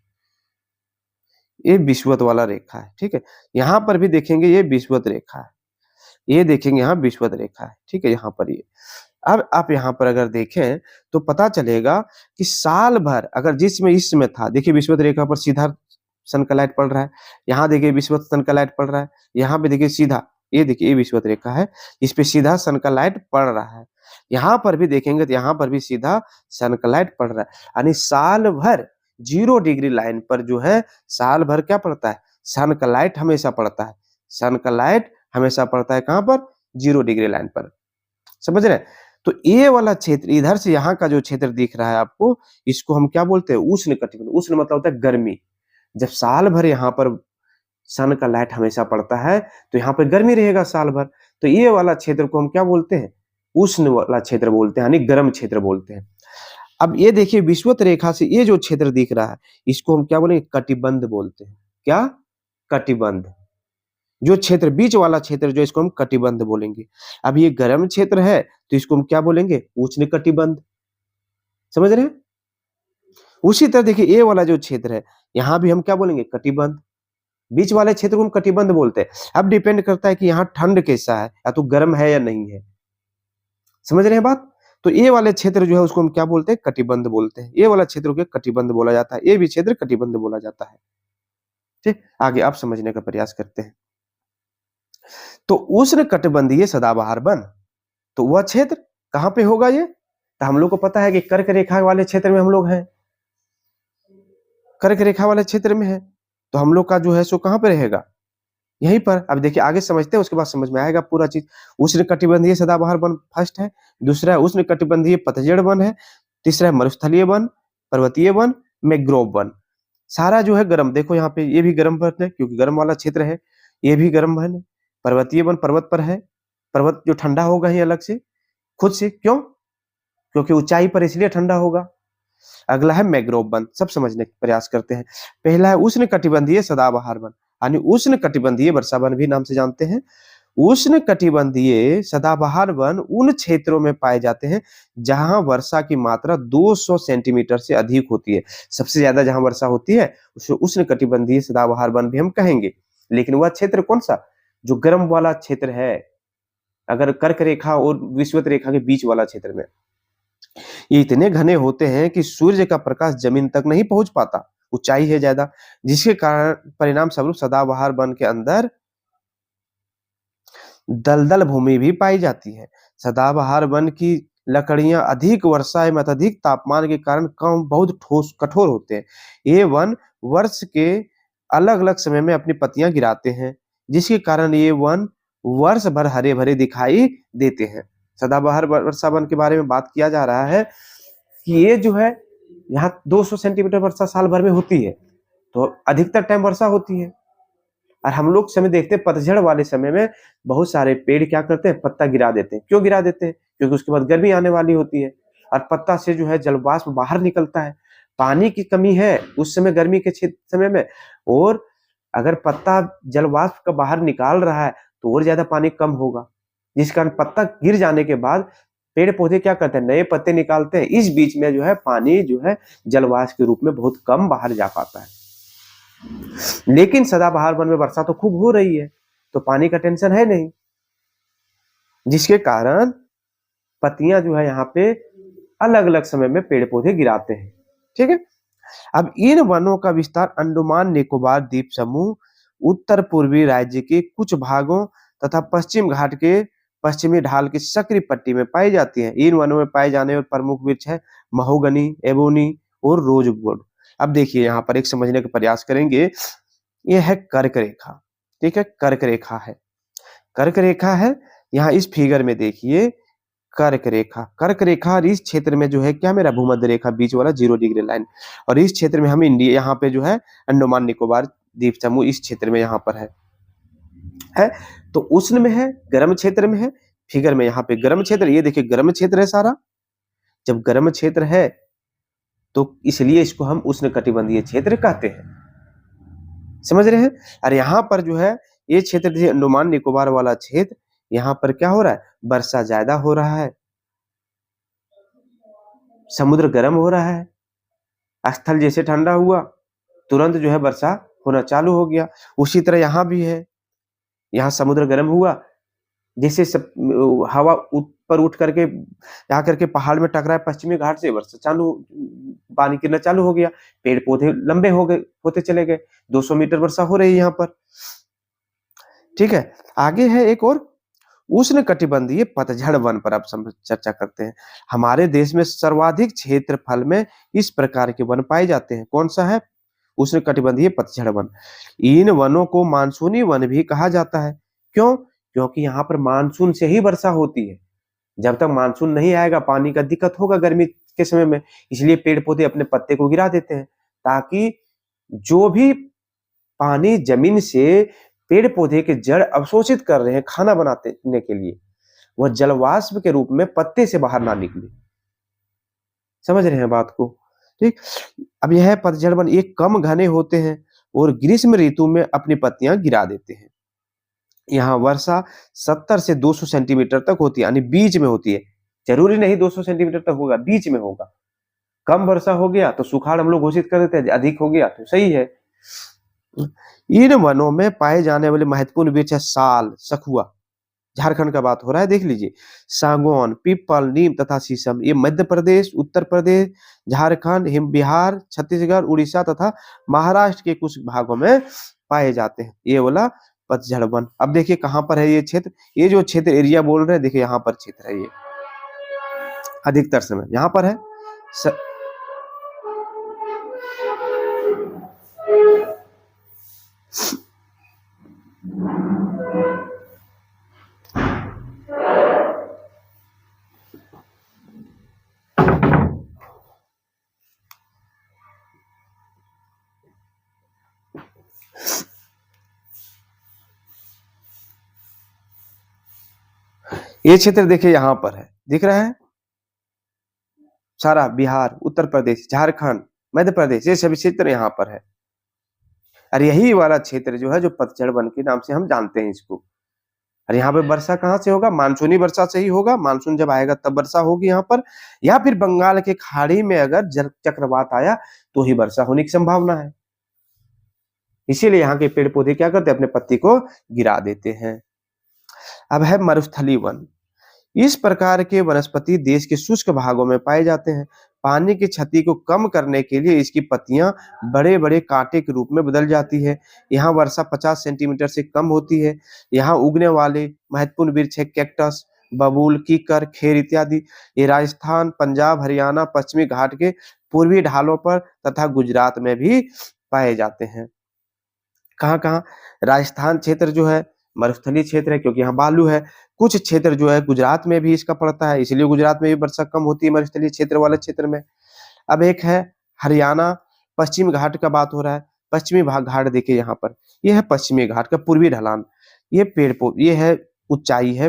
ये विषुवत वाला रेखा है। ठीक है, यहाँ पर भी देखेंगे ये विषुवत रेखा है, ये देखेंगे यहाँ विषुवत रेखा है। ठीक है, यहाँ पर ये, अब आप यहाँ पर अगर देखें तो पता चलेगा कि साल भर अगर जिसमें इस समय था, देखिए विषुवत रेखा पर सीधा सन का लाइट पड़ रहा है, यहाँ देखिए विषुवत सन का लाइट पड़ रहा है, यहाँ पे देखिए सीधा, ये देखिए ये विषुवत रेखा है, इस पे सीधा सन का लाइट पड़ रहा है। यहाँ पर भी देखेंगे तो यहाँ पर भी सीधा सन का लाइट पड़ रहा है, यानी साल भर 0 डिग्री लाइन पर जो है साल भर क्या पड़ता है? सन का लाइट हमेशा पड़ता है। सन का लाइट हमेशा पड़ता है कहाँ पर? 0 डिग्री लाइन पर, समझ रहे हैं? तो ये वाला क्षेत्र इधर से यहाँ का जो क्षेत्र दिख रहा है आपको, इसको हम क्या बोलते हैं? उष्ण कटिबंध। उष्ण मतलब होता है गर्मी। जब साल भर यहाँ पर सन का लाइट हमेशा पड़ता है तो यहाँ पे गर्मी रहेगा साल भर। तो ये वाला क्षेत्र को हम क्या बोलते हैं? उष्ण वाला क्षेत्र बोलते हैं, यानी गर्म क्षेत्र बोलते हैं। अब ये देखिए विषुवत रेखा से ये जो क्षेत्र दिख रहा है, इसको हम क्या बोलेंगे? कटिबंध बोलते हैं। क्या? कटिबंध। जो क्षेत्र बीच वाला क्षेत्र जो इसको हम कटिबंध बोलेंगे। अब ये गर्म क्षेत्र है तो इसको हम क्या बोलेंगे? उष्ण कटिबंध। समझ रहे हैं? उसी तरह देखिए ये वाला जो क्षेत्र है, यहाँ भी हम क्या बोलेंगे? कटिबंध। बीच वाले क्षेत्र को हम कटिबंध बोलते हैं। अब डिपेंड करता है कि यहाँ ठंड कैसा है, या तो गर्म है या नहीं है। समझ रहे हैं बात? तो ये वाले क्षेत्र जो है उसको हम क्या बोलते हैं? कटिबंध बोलते हैं। ये वाला क्षेत्र को कटिबंध बोला जाता है, ये भी क्षेत्र कटिबंध बोला जाता है। ठीक, आगे आप समझने का प्रयास करते हैं। तो उष्ण कटिबंधीय सदाबहार वन, तो वह क्षेत्र कहाँ पे होगा ये? तो हम लोग को पता है कि कर्क रेखा वाले क्षेत्र में हम लोग हैं। कर्क रेखा वाले क्षेत्र में है, तो हम लोग का जो है सो कहाँ पे रहेगा? यहीं पर। अब देखिए आगे समझते हैं, उसके बाद समझ में आएगा पूरा चीज। उष्ण कटिबंधीय सदाबहार वन फर्स्ट है, दूसरा है उष्ण कटिबंधीय पतझड़ वन है, तीसरा है मरुस्थलीय वन, पर्वतीय वन, मैंग्रोव वन। सारा जो है गर्म, देखो यहाँ पे ये भी गर्म वन है क्योंकि गर्म वाला क्षेत्र है, ये भी गर्म वन है। पर्वतीय वन पर्वत पर है, पर्वत जो ठंडा होगा ही अलग से, खुद से। क्यों? क्योंकि ऊंचाई पर, इसलिए ठंडा होगा। अगला है मैंग्रोव वन, सब समझने का प्रयास करते हैं। पहला है उष्ण कटिबंधीय सदाबहार वन, यानी उष्ण कटिबंधीय वर्षा वन भी नाम से जानते हैं। उष्ण कटिबंधीय सदाबहार वन उन क्षेत्रों में पाए जाते हैं जहां वर्षा की मात्रा 200 सेंटीमीटर से अधिक होती है। सबसे ज्यादा जहां वर्षा होती है उसे उष्ण कटिबंधीय सदाबहार वन भी हम कहेंगे। लेकिन वह क्षेत्र कौन सा? जो गर्म वाला क्षेत्र है, अगर कर्क रेखा और विषुवत रेखा के बीच वाला क्षेत्र में। ये इतने घने होते हैं कि सूर्य का प्रकाश जमीन तक नहीं पहुंच पाता, ऊंचाई है ज्यादा, जिसके कारण परिणाम स्वरूप सदाबहार वन के अंदर दलदल भूमि भी पाई जाती है। सदाबहार वन की लकड़ियां अधिक वर्षा एवं अत्यधिक तापमान के कारण कम बहुत ठोस कठोर होते हैं। ये वन वर्ष के अलग अलग समय में अपनी पत्तियां गिराते हैं, जिसके कारण ये वन वर्ष भर हरे भरे दिखाई देते हैं। सदाबहार वर्षा वन के बारे में बात किया जा रहा है कि ये जो है यहाँ 200 सेंटीमीटर वर्षा साल भर में होती है, तो अधिकतर टाइम वर्षा होती है। और हम लोग समय देखते हैं पतझड़ वाले समय में बहुत सारे पेड़ क्या करते हैं? पत्ता गिरा देते हैं। क्यों गिरा देते हैं? क्योंकि उसके बाद गर्मी आने वाली होती है और पत्ता से जो है जलवाष्प बाहर निकलता है। पानी की कमी है उस समय गर्मी के समय में, और अगर पत्ता जलवाष्प का बाहर निकाल रहा है तो और ज्यादा पानी कम होगा, जिस कारण पत्ता गिर जाने के बाद पेड़ पौधे क्या करते हैं? नए पत्ते निकालते हैं। इस बीच में जो है पानी जो है जलवाष्प के रूप में बहुत कम बाहर जा पाता है। लेकिन सदाबहार वन में वर्षा तो खूब हो रही है, तो पानी का टेंशन है नहीं, जिसके कारण पत्तियां जो है यहाँ पे अलग अलग समय में पेड़ पौधे गिराते हैं। ठीक है। अब इन वनों का विस्तार अंडमान निकोबार द्वीप समूह, उत्तर पूर्वी राज्य के कुछ भागों तथा पश्चिम घाट के पश्चिमी ढाल की सक्रिय पट्टी में पाई जाती है। इन वनों में पाए जाने वाले प्रमुख वृक्ष है महोगनी, एबोनी और रोजवुड। अब देखिए यहाँ पर एक समझने का प्रयास करेंगे। ये है कर्क रेखा। ठीक है, कर्क रेखा है, कर्क रेखा है। यहाँ इस फिगर में देखिए कर्क रेखा, कर्क रेखा, और इस क्षेत्र में जो है क्या मेरा भूमध्य रेखा बीच वाला 0 डिग्री लाइन, और इस क्षेत्र में हम इंडिया यहाँ पे जो है अंडमान निकोबार द्वीप समूह इस क्षेत्र में यहाँ पर है। तो उष्ण में है, गर्म क्षेत्र में है। फिगर में यहाँ पे गर्म क्षेत्र, ये देखिए गर्म क्षेत्र है सारा। जब गर्म क्षेत्र है तो इसलिए इसको हम उष्ण कटिबंधीय क्षेत्र कहते हैं। समझ रहे हैं? और यहाँ पर जो है ये क्षेत्र जैसे अंडमान निकोबार वाला क्षेत्र, यहाँ पर क्या हो रहा है? वर्षा ज्यादा हो रहा है, समुद्र गर्म हो रहा है, स्थल जैसे ठंडा हुआ तुरंत जो है वर्षा होना चालू हो गया। उसी तरह यहाँ भी है, यहाँ समुद्र गर्म हुआ, जैसे सब हवा ऊपर उठ करके जा करके पहाड़ में टकराए पश्चिमी घाट से, वर्षा चालू, पानी गिरना चालू हो गया, पेड़ पौधे लंबे हो गए, होते चले गए, 200 मीटर वर्षा हो रही है यहाँ पर। ठीक है, आगे है एक और उष्ण कटिबंधीय पतझड़ वन पर आप चर्चा करते हैं। हमारे देश में सर्वाधिक क्षेत्रफल में इस प्रकार के वन पाए जाते हैं। कौन सा है? उष्ण कटिबंधीय पतझड़ वन। इन वनों को मानसूनी वन भी कहा जाता है। क्यों? क्योंकि यहाँ पर मानसून से ही वर्षा होती है। जब तक मानसून नहीं आएगा पानी का दिक्कत होगा गर्मी के समय में, इसलिए पेड़ पौधे अपने पत्ते को गिरा देते हैं, ताकि जो भी पानी जमीन से पेड़ पौधे के जड़ अवशोषित कर रहे हैं खाना बनाने के लिए, वह जलवाष्प के रूप में पत्ते से बाहर ना निकले। समझ रहे हैं बात को? ठीक। अब यह पतझड़ वन ये कम घने होते हैं और ग्रीष्म ऋतु में अपनी पत्तियां गिरा देते हैं। यहाँ वर्षा 70 से 200 सेंटीमीटर तक होती है, यानी बीच में होती है। जरूरी नहीं 200 सेंटीमीटर तक होगा, बीच में होगा। कम वर्षा हो गया तो सुखाड़ हम लोग घोषित कर देते हैं, अधिक हो गया तो सही है। इन वनों में पाए जाने वाले महत्वपूर्ण वृक्ष है साल, सखुआ, झारखंड का बात हो रहा है, देख लीजिए। सागौन, पीपल, नीम तथा शीशम ये मध्य प्रदेश, उत्तर प्रदेश, झारखंड, हिम बिहार, छत्तीसगढ़, उड़ीसा तथा महाराष्ट्र के कुछ भागों में पाए जाते हैं। ये वाला पतझड़ वन। अब देखिए कहाँ पर है ये क्षेत्र, ये जो क्षेत्र एरिया बोल रहे हैं, देखिए यहाँ पर क्षेत्र है, ये अधिकतर समय यहाँ पर है। ये क्षेत्र देखिए यहाँ पर है, दिख रहा है सारा बिहार, उत्तर प्रदेश, झारखंड, मध्य प्रदेश, ये सभी क्षेत्र यहाँ पर है। और यही वाला क्षेत्र जो है जो पतझड़ वन के नाम से हम जानते हैं इसको। और यहाँ पे वर्षा कहाँ से होगा? मानसूनी वर्षा से ही होगा। मानसून जब आएगा तब वर्षा होगी यहाँ पर, या फिर बंगाल के खाड़ी में अगर चक्रवात आया तो ही वर्षा होने की संभावना है। इसीलिए यहाँ के पेड़ पौधे क्या करते हैं? अपने पत्ती को गिरा देते हैं। अब है मरुस्थलीय वन। इस प्रकार के वनस्पति देश के शुष्क भागों में पाए जाते हैं। पानी की क्षति को कम करने के लिए इसकी पत्तियां बड़े बड़े कांटे के रूप में बदल जाती है। यहाँ वर्षा 50 सेंटीमीटर से कम होती है। यहाँ उगने वाले महत्वपूर्ण वृक्ष है कैक्टस, बबूल, कीकर, खेर इत्यादि। ये राजस्थान, पंजाब, हरियाणा, पश्चिमी घाट के पूर्वी ढालों पर तथा गुजरात में भी पाए जाते हैं। कहाँ कहाँ? राजस्थान क्षेत्र जो है मरुस्थलीय क्षेत्र है, क्योंकि यहाँ बालू है। कुछ क्षेत्र जो है गुजरात में भी इसका पड़ता है, इसलिए गुजरात में भी वर्षा कम होती है मरुस्थलीय क्षेत्र वाले क्षेत्र में। अब एक है हरियाणा, पश्चिमी घाट का बात हो रहा है। पश्चिमी भाग घाट देखिए यहाँ पर, ये है पश्चिमी घाट का पूर्वी ढलान। ये ये है ऊंचाई है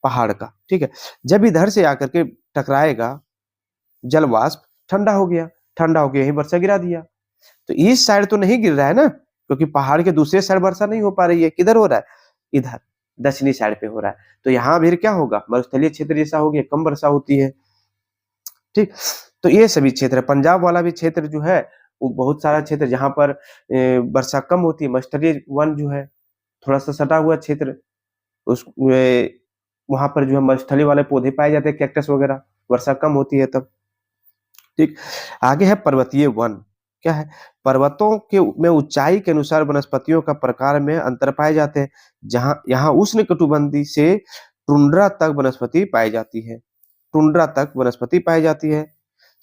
पहाड़ का, ठीक है। जब इधर से आकर के टकराएगा जल वाष्प, ठंडा हो गया, ठंडा होकर यही वर्षा गिरा दिया। तो इस साइड तो नहीं गिर रहा है ना, क्योंकि पहाड़ के दूसरे साइड वर्षा नहीं हो पा रही है। किधर हो रहा है? इधर दक्षिणी साइड पे हो रहा है। तो यहाँ भी क्या होगा? मरुस्थलीय क्षेत्र जैसा हो गया, कम वर्षा होती है। ठीक। तो ये सभी क्षेत्र, पंजाब वाला भी क्षेत्र जो है वो बहुत सारा क्षेत्र जहाँ पर वर्षा कम होती है। मरुस्थलीय वन जो है थोड़ा सा सटा हुआ क्षेत्र, उस वहां पर जो है मरुस्थलीय वाले पौधे पाए जाते हैं, कैक्टस वगैरह, वर्षा कम होती है तब। ठीक। आगे है पर्वतीय वन। क्या है? पर्वतों के में ऊंचाई के अनुसार वनस्पतियों का प्रकार में अंतर पाए जाते हैं। जहां यहाँ उष्णकटिबंधीय से टुंड्रा तक वनस्पति पाई जाती है। टुंड्रा तक वनस्पति पाई जाती है।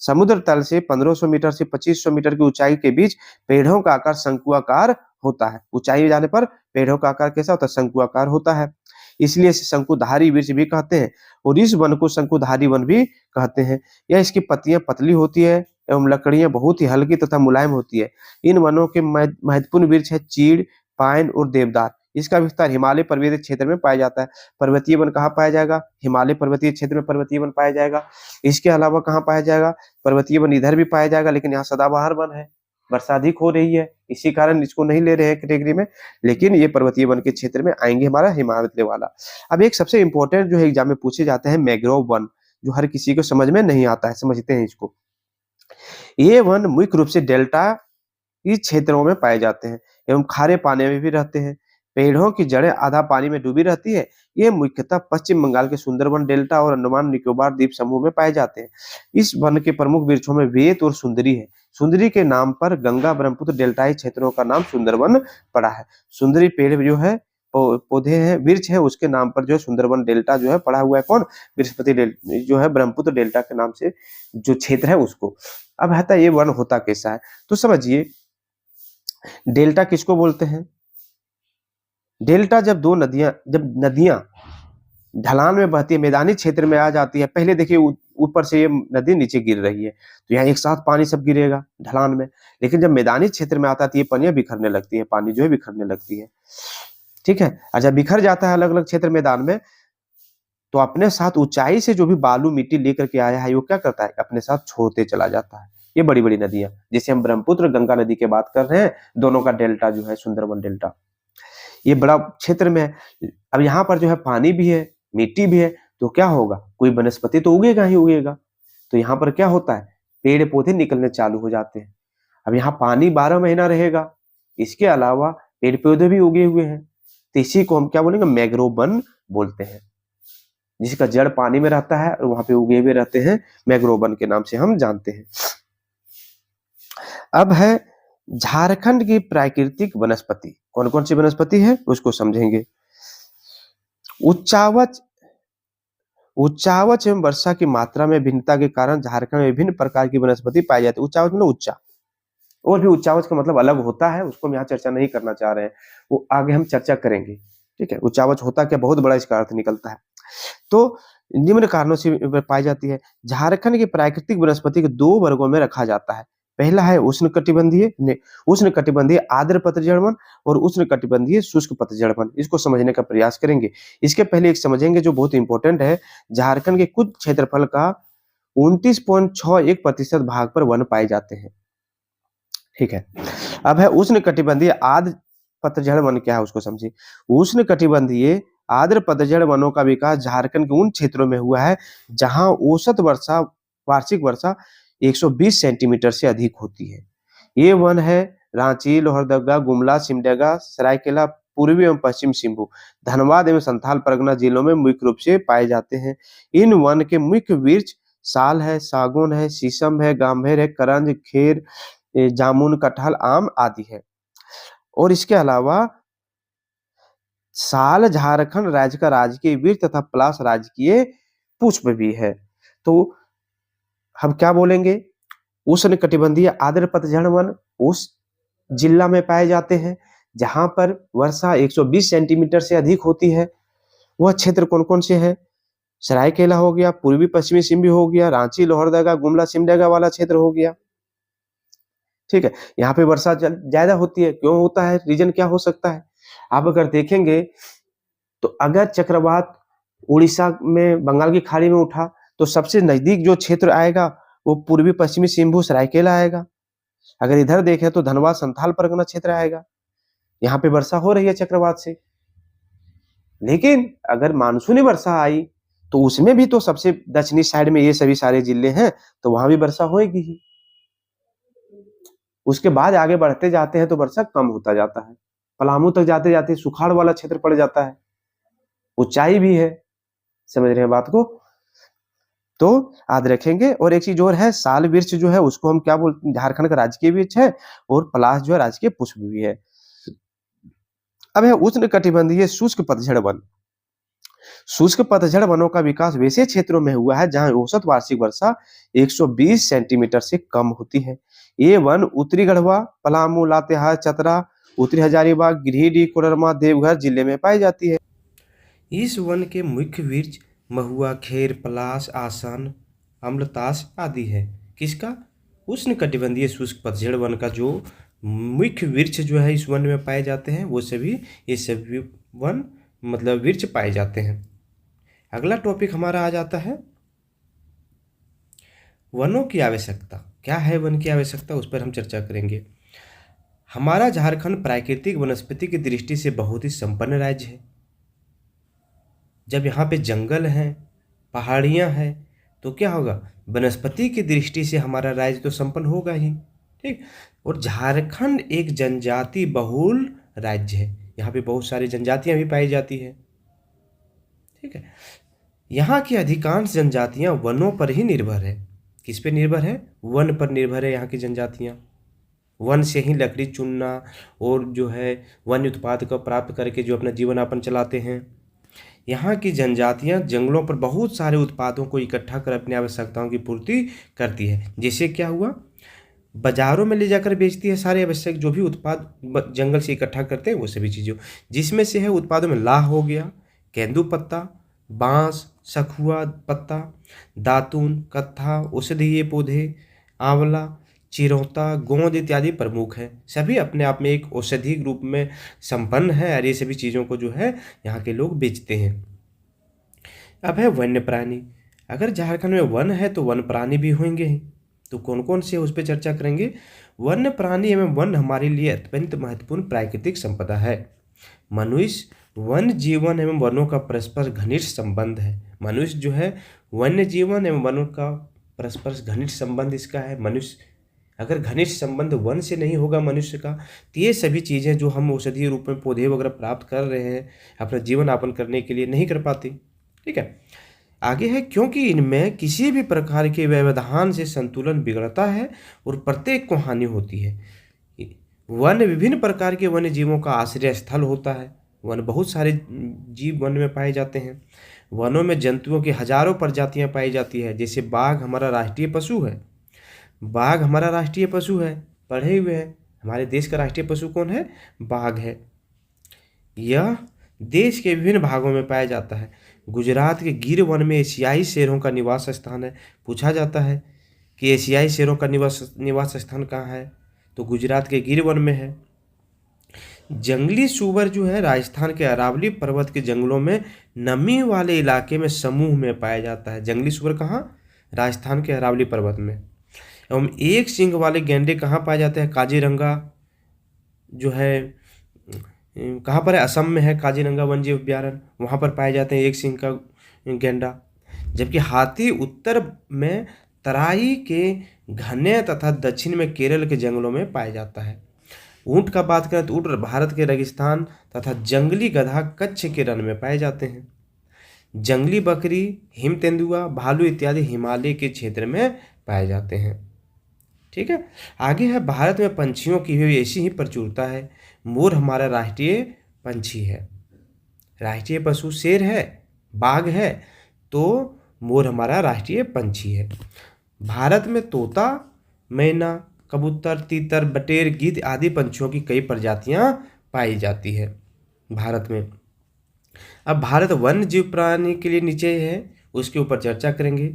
समुद्र तल से 1500 मीटर से 2500 मीटर की ऊंचाई के बीच पेड़ों का आकार शंकुआकार होता है। ऊंचाई में जाने पर पेड़ों का आकार कैसा होता है? शंकुआकार होता है। इसलिए इसे शंकुधारी वृक्ष भी कहते हैं और इस वन को शंकुधारी वन भी कहते हैं। यह इसकी पत्तियां पतली होती है एवं लकड़ियां बहुत ही हल्की तथा मुलायम होती है। इन वनों के महत्वपूर्ण वृक्ष है चीड़, पाइन और देवदार। इसका विस्तार हिमालय पर्वतीय क्षेत्र में पाया जाता है। पर्वतीय वन कहाँ पाया जाएगा? हिमालय पर्वतीय क्षेत्र में पर्वतीय वन पाया जाएगा। इसके अलावा कहाँ पाया जाएगा? पर्वतीय वन इधर भी पाया जाएगा, लेकिन यहाँ सदाबहार वन है, वर्षा अधिक हो रही है, इसी कारण इसको नहीं ले रहे हैं कैटेगरी में। लेकिन ये पर्वतीय वन के क्षेत्र में आएंगे हमारा हिमालय वाला। अब एक सबसे इंपॉर्टेंट जो है एग्जाम में पूछे जाते हैं मैंग्रोव वन, जो हर किसी को समझ में नहीं आता है, समझते हैं इसको। ये वन मुख्य रूप से डेल्टा इस क्षेत्रों में पाए जाते हैं एवं खारे पानी में भी रहते हैं। पेड़ों की जड़ें आधा पानी में डूबी रहती है। ये मुख्यतः पश्चिम बंगाल के सुंदरवन डेल्टा और अंडमान निकोबार द्वीप समूह में पाए जाते हैं। इस वन के प्रमुख वृक्षों में वेत और सुंदरी है। सुंदरी के नाम पर गंगा ब्रह्मपुत्र डेल्टाई क्षेत्रों का नाम सुंदरवन पड़ा है। सुंदरी पेड़ जो है पौधे हैं, वृक्ष है, उसके नाम पर जो है सुंदरवन डेल्टा जो है पड़ा हुआ है। कौन? बृहस्पति जो है ब्रह्मपुत्र डेल्टा के नाम से जो क्षेत्र है उसको। अब है ये वन होता कैसा है, तो समझिए डेल्टा किसको बोलते हैं? डेल्टा जब नदियां ढलान में बहती है, मैदानी क्षेत्र में आ जाती है, पहले देखिए ऊपर से ये नदी नीचे गिर रही है, तो यहाँ एक साथ पानी सब गिरेगा ढलान में। लेकिन जब मैदानी क्षेत्र में आता है तो ये पनियां बिखरने लगती है, पानी जो है बिखरने लगती है, ठीक है। और जब बिखर जाता है अलग अलग क्षेत्र मैदान में, तो अपने साथ ऊंचाई से जो भी बालू मिट्टी लेकर के आया है वो क्या करता है, अपने साथ छोड़ते चला जाता है। ये बड़ी बड़ी नदियां, जैसे हम ब्रह्मपुत्र गंगा नदी की बात कर रहे हैं, दोनों का डेल्टा जो है सुंदरबन डेल्टा, ये बड़ा क्षेत्र में है। अब यहाँ पर जो है पानी भी है, मिट्टी भी है, तो क्या होगा, कोई वनस्पति तो उगेगा ही उगेगा। तो यहाँ पर क्या होता है, पेड़ पौधे निकलने चालू हो जाते हैं। अब यहाँ पानी 12 महीना रहेगा, इसके अलावा पेड़ पौधे भी उगे हुए हैं, तो इसी को हम क्या बोलेंगे, मैंग्रोव वन बोलते हैं, जिसका जड़ पानी में रहता है और वहां पे उगे हुए रहते हैं, मैंग्रोव वन के नाम से हम जानते हैं। अब है झारखंड की प्राकृतिक वनस्पति, कौन कौन सी वनस्पति है उसको समझेंगे। उच्चावच उच्चावच एवं वर्षा की मात्रा में भिन्नता के कारण झारखंड में विभिन्न प्रकार की वनस्पति पाई जाती है। उच्चावच मतलब उच्चा, और भी उच्चावच का मतलब अलग होता है, उसको हम यहाँ चर्चा नहीं करना चाह रहे हैं, वो आगे हम चर्चा करेंगे, ठीक है। उच्चावच होता क्या, बहुत बड़ा इसका अर्थ निकलता है। तो निम्न कारणों से पाई जाती है। झारखंड की प्राकृतिक वनस्पति को 2 वर्गों में रखा जाता है। पहला है उष्णकटिबंधीय आर्द्र पतझड़ वन और उष्णकटिबंधीय शुष्क पतझड़ वन। इसको समझने का प्रयास करेंगे। इसके पहले एक समझेंगे जो बहुत इंपॉर्टेंट है, झारखंड के कुछ क्षेत्रफल का 29.61% भाग पर वन पाए जाते हैं, ठीक है। अब है उष्णकटिबंधीय आर्द्र पतझड़ वन, क्या है उसको समझिए। उष्णकटिबंधीय आर्द्र पतझड़ वनों का विकास झारखंड के उन क्षेत्रों में हुआ है जहां औसत वार्षिक वर्षा 120 सेंटीमीटर से अधिक होती है। ये वन है रांची, लोहरदगा, गुमला, सिमडेगा, सरायकेला, पूर्वी एवं पश्चिम सिंहभूम, धनबाद एवं संथाल परगना जिलों में मुख्य रूप से पाए जाते हैं। इन वन के मुख्य वृक्ष साल है, सागौन है, शीशम है, गांभेर है, करंज, खेर, जामुन, कटहल, आम आदि है। और इसके अलावा साल झारखंड राज्य का राजकीय वृक्ष तथा पलाश राजकीय पुष्प भी है। तो हम क्या बोलेंगे, उष्णकटिबंधीय आर्द्र पतझड़ वन उस जिला में पाए जाते हैं जहां पर वर्षा 120 सेंटीमीटर से अधिक होती है। वह क्षेत्र कौन कौन से हैं, सरायकेला हो गया, पूर्वी पश्चिमी सिंहभूम हो गया, रांची, लोहरदगा, गुमला, सिमडेगा वाला क्षेत्र हो गया, ठीक है। यहाँ पे वर्षा ज्यादा होती है, क्यों होता है, रीजन क्या हो सकता है। आप अगर देखेंगे तो अगर चक्रवात उड़ीसा में बंगाल की खाड़ी में उठा तो सबसे नजदीक जो क्षेत्र आएगा वो पूर्वी पश्चिमी सिंहभूम सरायकेला आएगा। अगर इधर देखें तो धनबाद संथाल परगना क्षेत्र आएगा। यहाँ पे वर्षा हो रही है चक्रवात से, लेकिन अगर मानसूनी वर्षा आई तो उसमें भी तो सबसे दक्षिणी साइड में ये सभी सारे जिले हैं, तो वहां भी वर्षा होगी ही। उसके बाद आगे बढ़ते जाते हैं तो वर्षा कम होता जाता है, पलामू तक जाते जाते सुखाड़ वाला क्षेत्र पड़ जाता है, ऊंचाई भी है, समझ रहे हैं बात को, तो याद रखेंगे। और एक चीज और है, साल वृक्ष जो है उसको हम क्या बोलते हैं, झारखंड का राजकीय वृक्ष है, और पलाश जो है राजकीय पुष्प भी है। अब है उष्णकटिबंधीय शुष्क पतझड़ वन। शुष्क पतझड़ वनों का विकास वैसे क्षेत्रों में हुआ है जहां औसत वार्षिक वर्षा 120 सेंटीमीटर से कम होती है। ये वन उत्तरी गढ़वा, पलामू, लातेहार, चतरा, उत्तरी हजारीबाग, गिरिडीह, कोडरमा, देवघर जिले में पाई जाती है। इस वन के मुख्य वृक्ष महुआ, खेर, पलाश, आसन, अम्लतास आदि है। किसका, उष्णकटिबंधीय शुष्क पतझड़ वन का जो मुख्य वृक्ष जो है इस वन में पाए जाते हैं, वो सभी ये सभी वन मतलब वृक्ष पाए जाते हैं। अगला टॉपिक हमारा आ जाता है वनों की आवश्यकता। क्या है वन की आवश्यकता, उस पर हम चर्चा करेंगे। हमारा झारखंड प्राकृतिक वनस्पति की दृष्टि से बहुत ही संपन्न राज्य है। जब यहाँ पे जंगल हैं, पहाड़ियाँ हैं, तो क्या होगा, वनस्पति की दृष्टि से हमारा राज्य तो संपन्न होगा ही, ठीक। और झारखंड एक जनजाति बहुल राज्य है, यहाँ पे बहुत सारी जनजातियाँ भी पाई जाती है, ठीक है। यहाँ की अधिकांश जनजातियाँ वनों पर ही निर्भर है। किस पे निर्भर है, वन पर निर्भर है यहाँ की जनजातियाँ। वन से ही लकड़ी चुनना और जो है वन उत्पाद को प्राप्त करके जो अपना जीवन यापन चलाते हैं। यहाँ की जनजातियाँ जंगलों पर बहुत सारे उत्पादों को इकट्ठा कर अपनी आवश्यकताओं की पूर्ति करती है। जैसे क्या हुआ, बाज़ारों में ले जाकर बेचती है सारे आवश्यक जो भी उत्पाद जंगल से इकट्ठा करते हैं वो सभी चीज़ों, जिसमें से है उत्पादों में लाह हो गया, केंदू पत्ता, बांस, सखुआ पत्ता, दातून, कत्था, औषधीय पौधे, आंवला, चिरौंता, गोंद इत्यादि प्रमुख हैं। सभी अपने आप में एक औषधि रूप में संपन्न है और ये सभी चीज़ों को जो है यहाँ के लोग बेचते हैं। अब है वन्य प्राणी। अगर झारखंड में वन है तो वन प्राणी भी होंगे ही। तो कौन कौन से उस पर चर्चा करेंगे। वन्य प्राणी एवं वन हमारे लिए अत्यंत महत्वपूर्ण प्राकृतिक संपदा है। मनुष्य वन जीवन एवं वनों का परस्पर घनिष्ठ संबंध है। मनुष्य जो है वन्य जीवन एवं वनों का परस्पर घनिष्ठ संबंध इसका है। मनुष्य अगर घनिष्ठ संबंध वन से नहीं होगा मनुष्य का, तो ये सभी चीज़ें जो हम औषधीय रूप में पौधे वगैरह प्राप्त कर रहे हैं अपना जीवन यापन करने के लिए नहीं कर पाते। ठीक है, आगे है क्योंकि इनमें किसी भी प्रकार के व्यवधान से संतुलन बिगड़ता है और प्रत्येक को हानि होती है। वन विभिन्न प्रकार के वन्य जीवों का आश्रय स्थल होता है। वन बहुत सारे जीव वन में पाए जाते हैं। वनों में जंतुओं की हजारों प्रजातियां पाई जाती है। जैसे बाघ हमारा राष्ट्रीय पशु है। बाघ हमारा राष्ट्रीय पशु है, पढ़े हुए हैं। हमारे देश का राष्ट्रीय पशु कौन है, बाघ है। यह देश के विभिन्न भागों में पाया जाता है। गुजरात के गिर वन में एशियाई शेरों का निवास स्थान है। पूछा जाता है कि एशियाई शेरों का निवास स्थान कहाँ है, तो गुजरात के गिर वन में है। जंगली सूअर जो है राजस्थान के अरावली पर्वत के जंगलों में नमी वाले इलाके में समूह में पाया जाता है। जंगली सूअर कहाँ, राजस्थान के अरावली पर्वत में। एवं एक सींग वाले गैंडे कहाँ पाए जाते हैं, काजीरंगा जो है कहाँ पर है, असम में है काजीरंगा वन जीव अभ्यारण्य, वहाँ पर पाए जाते हैं एक सींग का गैंडा। जबकि हाथी उत्तर में तराई के घने तथा दक्षिण में केरल के जंगलों में पाया जाता है। ऊँट का बात करें तो ऊँट भारत के रेगिस्तान तथा जंगली गधा कच्छ के रण में पाए जाते हैं। जंगली बकरी, हिम तेंदुआ, भालू इत्यादि हिमालय के क्षेत्र में पाए जाते हैं। ठीक है, आगे है भारत में पंछियों की भी ऐसी ही प्रचुरता है। मोर हमारा राष्ट्रीय पंछी है। राष्ट्रीय पशु शेर है, बाघ है, तो मोर हमारा राष्ट्रीय पंछी है। भारत में तोता, मैना, कबूतर, तीतर, बटेर, गिद्ध आदि पंछियों की कई प्रजातियां पाई जाती है भारत में। अब भारत वन्य जीव प्राणी के लिए नीचे है, उसके ऊपर चर्चा करेंगे।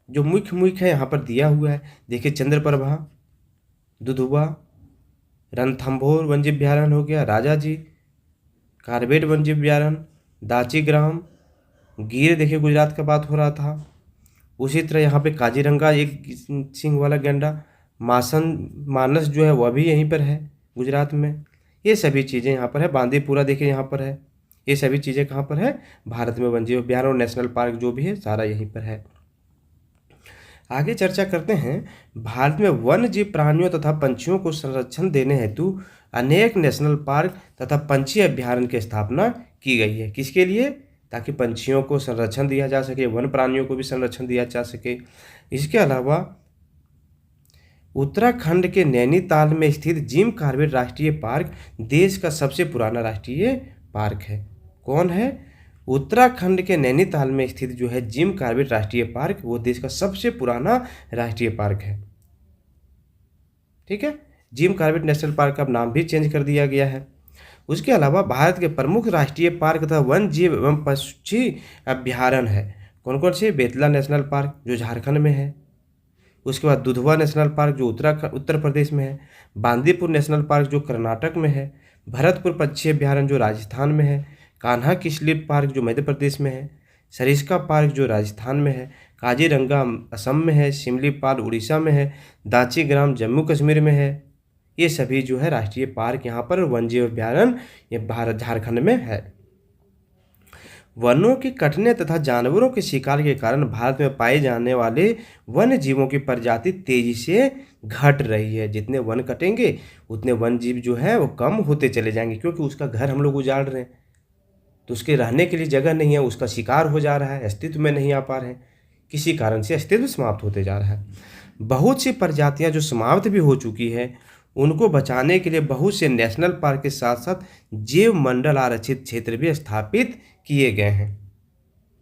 जो मुख्य है यहाँ पर दिया हुआ है, देखिए चंद्रप्रभा, दुधुआ, रणथंभौर वन्यजीव अभ्यारण्य हो गया, राजाजी, कार्बेट वन्यजीव अभ्यारण्य, दाचीग्राम, गिर देखिए गुजरात का बात हो रहा था। उसी तरह यहाँ पे काजीरंगा एक सिंग वाला गैंडा, मानस जो है वह भी यहीं पर है गुजरात में। ये सभी चीज़ें यहाँ पर है। बांदीपुरा देखिए यहाँ पर है। ये सभी चीज़ें कहाँ पर है, भारत में वन्यजीव अभ्यारण्य और नेशनल पार्क जो भी है सारा यहीं पर है। आगे चर्चा करते हैं। भारत में वन्य जीव प्राणियों तथा पंछियों को संरक्षण देने हेतु अनेक नेशनल पार्क तथा पंछी अभ्यारण्य की स्थापना की गई है। किसके लिए, ताकि पंछियों को संरक्षण दिया जा सके, वन प्राणियों को भी संरक्षण दिया जा सके। इसके अलावा उत्तराखंड के नैनीताल में स्थित जिम कॉर्बेट राष्ट्रीय पार्क देश का सबसे पुराना राष्ट्रीय पार्क है। कौन है, उत्तराखंड के नैनीताल में स्थित जो है जिम कॉर्बेट राष्ट्रीय पार्क, वो देश का सबसे पुराना राष्ट्रीय पार्क है। ठीक है, जिम कॉर्बेट नेशनल पार्क का नाम भी चेंज कर दिया गया है। उसके अलावा भारत के प्रमुख राष्ट्रीय पार्क तथा वन जीव एवं पक्षी अभ्यारण्य है। कौन कौन से, बेतला नेशनल पार्क जो झारखंड में है, उसके बाद दुधवा नेशनल पार्क जो उत्तर प्रदेश में है, बांदीपुर नेशनल पार्क जो कर्नाटक में है, भरतपुर पक्षी अभ्यारण्य जो राजस्थान में है, कान्हा किसली पार्क जो मध्य प्रदेश में है, सरिस्का पार्क जो राजस्थान में है, काजीरंगा असम में है, शिमलीपाल उड़ीसा में है, दाचीग्राम जम्मू कश्मीर में है। ये सभी जो है राष्ट्रीय पार्क यहाँ पर वन्यजीव अभ्यारण्य ये भारत झारखंड में है। वनों के कटने तथा जानवरों के शिकार के कारण भारत में पाए जाने वाले वन्य जीवों की प्रजाति तेजी से घट रही है। जितने वन कटेंगे उतने वन जीव जो है वो कम होते चले जाएंगे, क्योंकि उसका घर हम लोग उजाड़ रहे हैं, तो उसके रहने के लिए जगह नहीं है, उसका शिकार हो जा रहा है, अस्तित्व में नहीं आ पा रहे हैं, किसी कारण से अस्तित्व समाप्त होते जा रहा है। बहुत सी प्रजातियां जो समाप्त भी हो चुकी है, उनको बचाने के लिए बहुत से नेशनल पार्क के साथ साथ जैव मंडल आरक्षित क्षेत्र भी स्थापित किए गए हैं।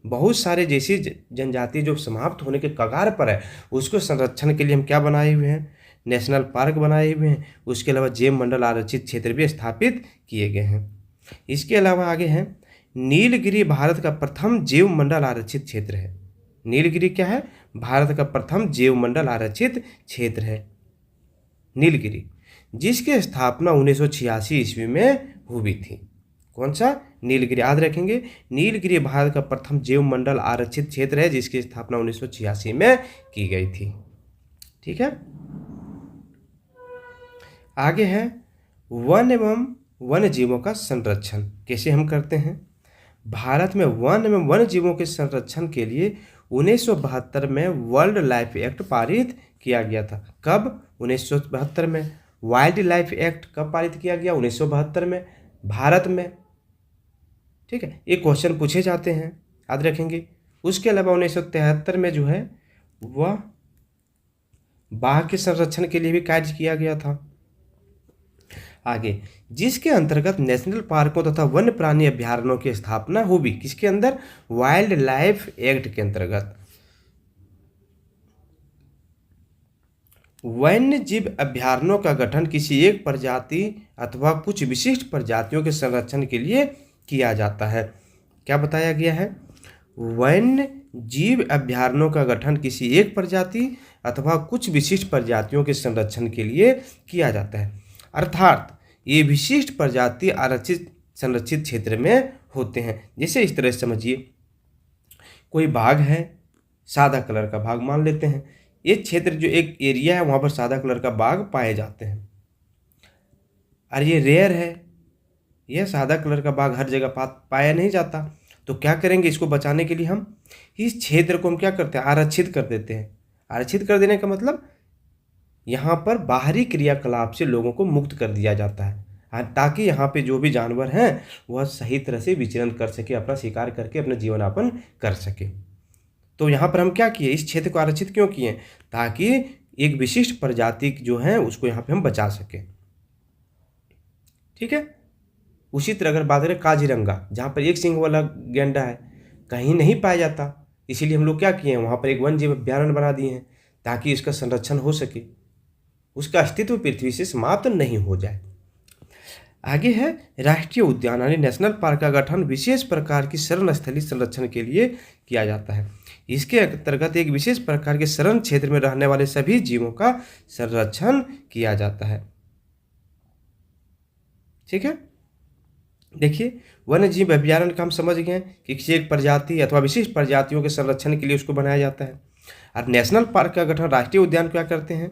बहुत सारे जैसी जनजाति जो समाप्त होने के कगार पर है, उसको संरक्षण के लिए हम क्या बनाए हुए हैं, नेशनल पार्क बनाए हुए हैं। उसके अलावा जैव मंडल आरक्षित क्षेत्र भी स्थापित किए गए हैं। इसके अलावा आगे है नीलगिरी भारत का प्रथम जैव मंडल आरक्षित क्षेत्र है। नीलगिरी क्या है? भारत का प्रथम जैव मंडल आरक्षित क्षेत्र है नीलगिरी, जिसकी स्थापना 1986 ईस्वी में हुई थी। कौन सा? नीलगिरी। याद रखेंगे, नीलगिरी भारत का प्रथम जैव मंडल आरक्षित क्षेत्र है जिसकी स्थापना 1986 में की गई थी। ठीक है। आगे है वन एवं वन्य जीवों का संरक्षण कैसे हम करते हैं। भारत में वन एवं वन्य जीवों के संरक्षण के लिए 1972 में वर्ल्ड लाइफ एक्ट पारित किया गया था। कब? 1972 में। वाइल्ड लाइफ एक्ट कब पारित किया गया? 1972 में, भारत में। ठीक है, ये क्वेश्चन पूछे जाते हैं, याद रखेंगे। उसके अलावा 1973 में जो है वह बाघ के संरक्षण के लिए भी कार्य किया गया था। आगे, जिसके अंतर्गत नेशनल पार्कों तथा वन्य प्राणी अभ्यारण्यों की स्थापना हुई। किसके अंदर? वाइल्ड लाइफ एक्ट के अंतर्गत। वन्य जीव अभ्यारण्यों का गठन किसी एक प्रजाति अथवा कुछ विशिष्ट प्रजातियों के संरक्षण के लिए किया जाता है। क्या बताया गया है? वन्य जीव अभ्यारण्यों का गठन किसी एक प्रजाति अथवा कुछ विशिष्ट प्रजातियों के संरक्षण के लिए किया जाता है। अर्थात ये विशिष्ट प्रजाति आरक्षित संरक्षित क्षेत्र में होते हैं। जैसे इस तरह से समझिए, कोई बाघ है, सादा कलर का बाघ मान लेते हैं। ये क्षेत्र जो एक एरिया है वहाँ पर सादा कलर का बाघ पाए जाते हैं, और ये रेयर है, यह सादा कलर का बाघ हर जगह पाया नहीं जाता। तो क्या करेंगे? इसको बचाने के लिए हम इस क्षेत्र को हम क्या करते हैं? आरक्षित कर देते हैं। आरक्षित कर देने का मतलब यहाँ पर बाहरी क्रियाकलाप से लोगों को मुक्त कर दिया जाता है, ताकि यहाँ पे जो भी जानवर हैं वह सही तरह से विचरण कर सके, अपना शिकार करके अपना जीवन यापन कर सके। तो यहाँ पर हम क्या किए? इस क्षेत्र को आरक्षित क्यों किए? ताकि एक विशिष्ट प्रजाति जो है उसको यहाँ पे हम बचा सके। ठीक है। उसी तरह अगर बात करें काजीरंगा, जहाँ पर एक सींग वाला गैंडा है, कहीं नहीं पाया जाता, इसीलिए हम लोग क्या किए हैं? वहाँ पर एक वन जीव अभ्यारण्य बना दिए हैं ताकि इसका संरक्षण हो सके, उसका अस्तित्व पृथ्वी से समाप्त नहीं हो जाए। आगे है राष्ट्रीय उद्यान यानी नेशनल पार्क का गठन विशेष प्रकार की शरण स्थली संरक्षण के लिए किया जाता है। इसके अंतर्गत एक विशेष प्रकार के शरण क्षेत्र में रहने वाले सभी जीवों का संरक्षण किया जाता है। ठीक है। देखिए, वन्य जीव अभ्यारण्य का हम समझ गए कि किसी एक प्रजाति अथवा विशिष्ट प्रजातियों के संरक्षण के लिए उसको बनाया जाता है। और नेशनल पार्क का गठन राष्ट्रीय उद्यान क्या करते हैं?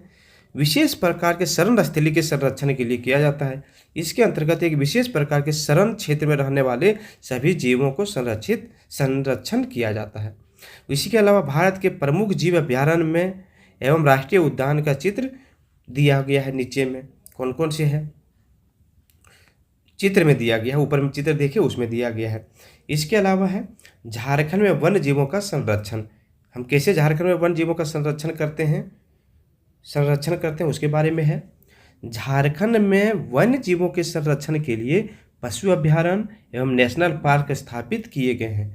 विशेष प्रकार के शरण स्थली के संरक्षण के लिए किया जाता है। इसके अंतर्गत एक विशेष प्रकार के शरण क्षेत्र में रहने वाले सभी जीवों को संरक्षण किया जाता है। इसी के अलावा भारत के प्रमुख जीव अभ्यारण्य में एवं राष्ट्रीय उद्यान का चित्र दिया गया है। नीचे में कौन कौन से है? चित्र में दिया गया है, ऊपर में चित्र देखिए उसमें दिया गया है। इसके अलावा है झारखंड में वन्य जीवों का संरक्षण। हम कैसे झारखंड में वन्य जीवों का संरक्षण करते हैं उसके बारे में है। झारखंड में वन्य जीवों के संरक्षण के लिए पशु अभ्यारण्य एवं नेशनल पार्क स्थापित किए गए हैं।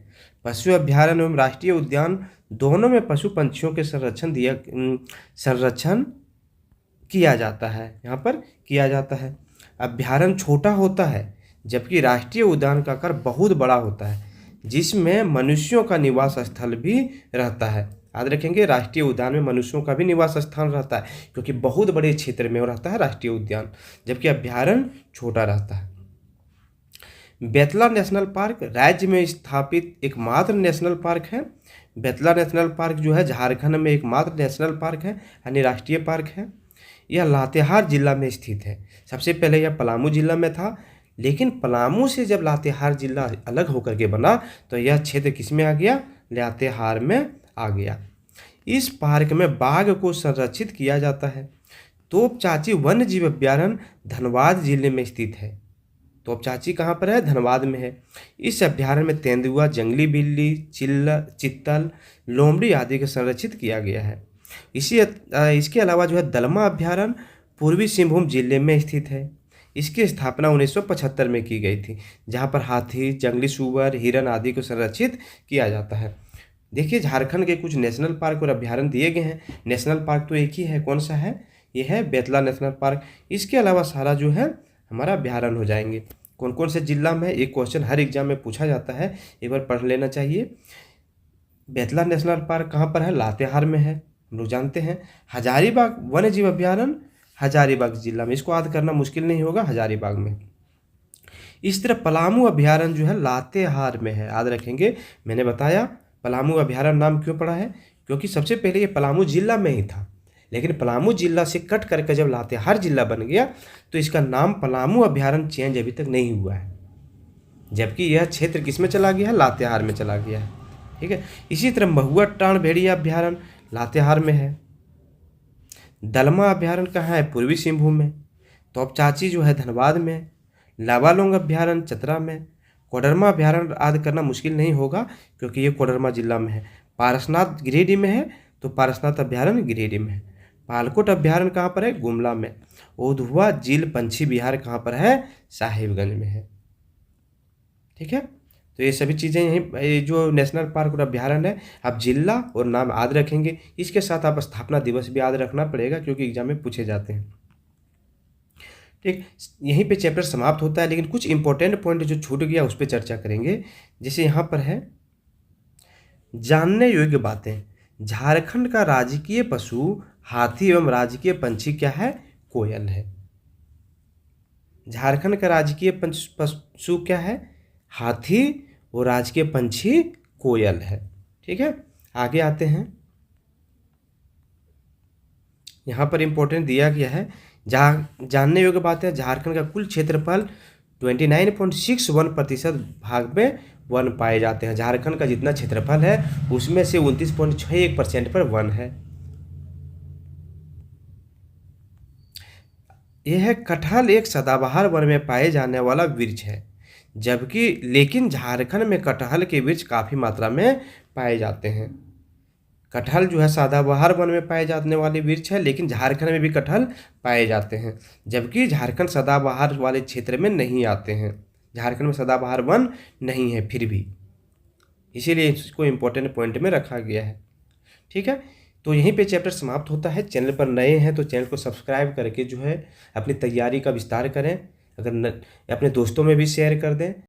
पशु अभ्यारण्य एवं राष्ट्रीय उद्यान दोनों में पशु पंछियों के संरक्षण किया जाता है, यहाँ पर किया जाता है। अभ्यारण्य छोटा होता है जबकि राष्ट्रीय उद्यान का आकार बहुत बड़ा होता है, जिसमें मनुष्यों का निवास स्थल भी रहता है। याद रखेंगे, राष्ट्रीय उद्यान में मनुष्यों का भी निवास स्थान रहता है क्योंकि बहुत बड़े क्षेत्र में रहता है राष्ट्रीय उद्यान, जबकि अभ्यारण्य छोटा रहता है। बेतला नेशनल पार्क राज्य में स्थापित एकमात्र नेशनल पार्क है। बेतला नेशनल पार्क जो है झारखंड में एकमात्र नेशनल पार्क है यानी राष्ट्रीय पार्क है। यह लातेहार जिला में स्थित है। सबसे पहले यह पलामू जिला में था, लेकिन पलामू से जब लातेहार जिला अलग होकर के बना तो यह क्षेत्र किस में आ गया? लातेहार में आ गया। इस पार्क में बाघ को संरक्षित किया जाता है। तोपचाची वन्य जीव अभ्यारण्य धनबाद जिले में स्थित है। तोपचाची कहाँ पर है? धनबाद में है। इस अभ्यारण्य में तेंदुआ, जंगली बिल्ली, चित्तल, लोमड़ी आदि को संरक्षित किया गया है। इसके अलावा जो है दलमा अभ्यारण्य पूर्वी सिंहभूम जिले में स्थित है। इसकी स्थापना 1975 में की गई थी, जहाँ पर हाथी, जंगली सूअर, हिरन आदि को संरक्षित किया जाता है। देखिए, झारखंड के कुछ नेशनल पार्क और अभ्यारण्य दिए गए हैं। नेशनल पार्क तो एक ही है, कौन सा है? ये है बेतला नेशनल पार्क। इसके अलावा सारा जो है हमारा अभ्यारण्य हो जाएंगे। कौन कौन से जिला में है, एक क्वेश्चन हर एग्जाम में पूछा जाता है, एक बार पढ़ लेना चाहिए। बेतला नेशनल पार्क कहाँ पर है? लातेहार में है, हम लोग जानते हैं। हजारीबाग वन्य जीव अभ्यारण्य हजारीबाग जिला में, इसको याद करना मुश्किल नहीं होगा, हजारीबाग में। इस तरह पलामू अभ्यारण्य जो है लातेहार में है, याद रखेंगे। मैंने बताया पलामू अभ्यारण्य नाम क्यों पड़ा है, क्योंकि सबसे पहले ये पलामू जिला में ही था, लेकिन पलामू जिला से कट करके जब लातेहार जिला बन गया तो इसका नाम पलामू अभ्यारण्य चेंज अभी तक नहीं हुआ है, जबकि यह क्षेत्र किस में चला गया है? लातेहार में चला गया है। ठीक है। इसी तरह महुआ टाण भेड़िया अभ्यारण्य लातेहार में है। दलमा अभ्यारण्य कहाँ है? पूर्वी सिंहभूम में। तोपचाची जो है धनबाद में। लावालोंग अभ्यारण्य चतरा में। कोडरमा अभ्यारण्य याद करना मुश्किल नहीं होगा क्योंकि ये कोडरमा जिला में है। पारसनाथ गिरिडीह में है तो पारसनाथ अभ्यारण्य गिरिडीह में है। पालकोट अभ्यारण्य कहाँ पर है? गुमला में। ओधुआ झील पंछी विहार कहाँ पर है? साहिबगंज में है। ठीक है। तो ये सभी चीज़ें यहीं जो नेशनल पार्क और अभ्यारण्य है, आप जिला और नाम याद रखेंगे। इसके साथ आप स्थापना दिवस भी याद रखना पड़ेगा क्योंकि एग्जाम में पूछे जाते हैं। ठीक, यहीं पे चैप्टर समाप्त होता है, लेकिन कुछ इंपॉर्टेंट पॉइंट जो छूट गया उस पर चर्चा करेंगे। जैसे यहाँ पर है जानने योग्य बातें। झारखंड का राजकीय पशु हाथी एवं राजकीय पंछी क्या है? कोयल है। झारखंड का राजकीय पशु क्या है? हाथी और राजकीय पंछी कोयल है। ठीक है। आगे आते हैं, यहाँ पर इंपॉर्टेंट दिया गया है जानने योग्य बात है। झारखंड का कुल क्षेत्रफल 29.61% भाग में वन पाए जाते हैं। झारखंड का जितना क्षेत्रफल है उसमें से 29.61% पर वन है। यह कटहल एक सदाबहार वन में पाए जाने वाला वृक्ष है, जबकि लेकिन झारखंड में कटहल के वृक्ष काफ़ी मात्रा में पाए जाते हैं। कटहल जो है सदाबहार वन में पाए जाने वाले वृक्ष है, लेकिन झारखंड में भी कटहल पाए जाते हैं, जबकि झारखंड सदाबहार वाले क्षेत्र में नहीं आते हैं। झारखंड में सदाबहार वन नहीं है फिर भी, इसीलिए इसको इम्पोर्टेंट पॉइंट में रखा गया है। ठीक है। तो यहीं पे चैप्टर समाप्त होता है। चैनल पर नए हैं तो चैनल को सब्सक्राइब करके जो है अपनी तैयारी का विस्तार करें, अगर अपने दोस्तों में भी शेयर कर दें।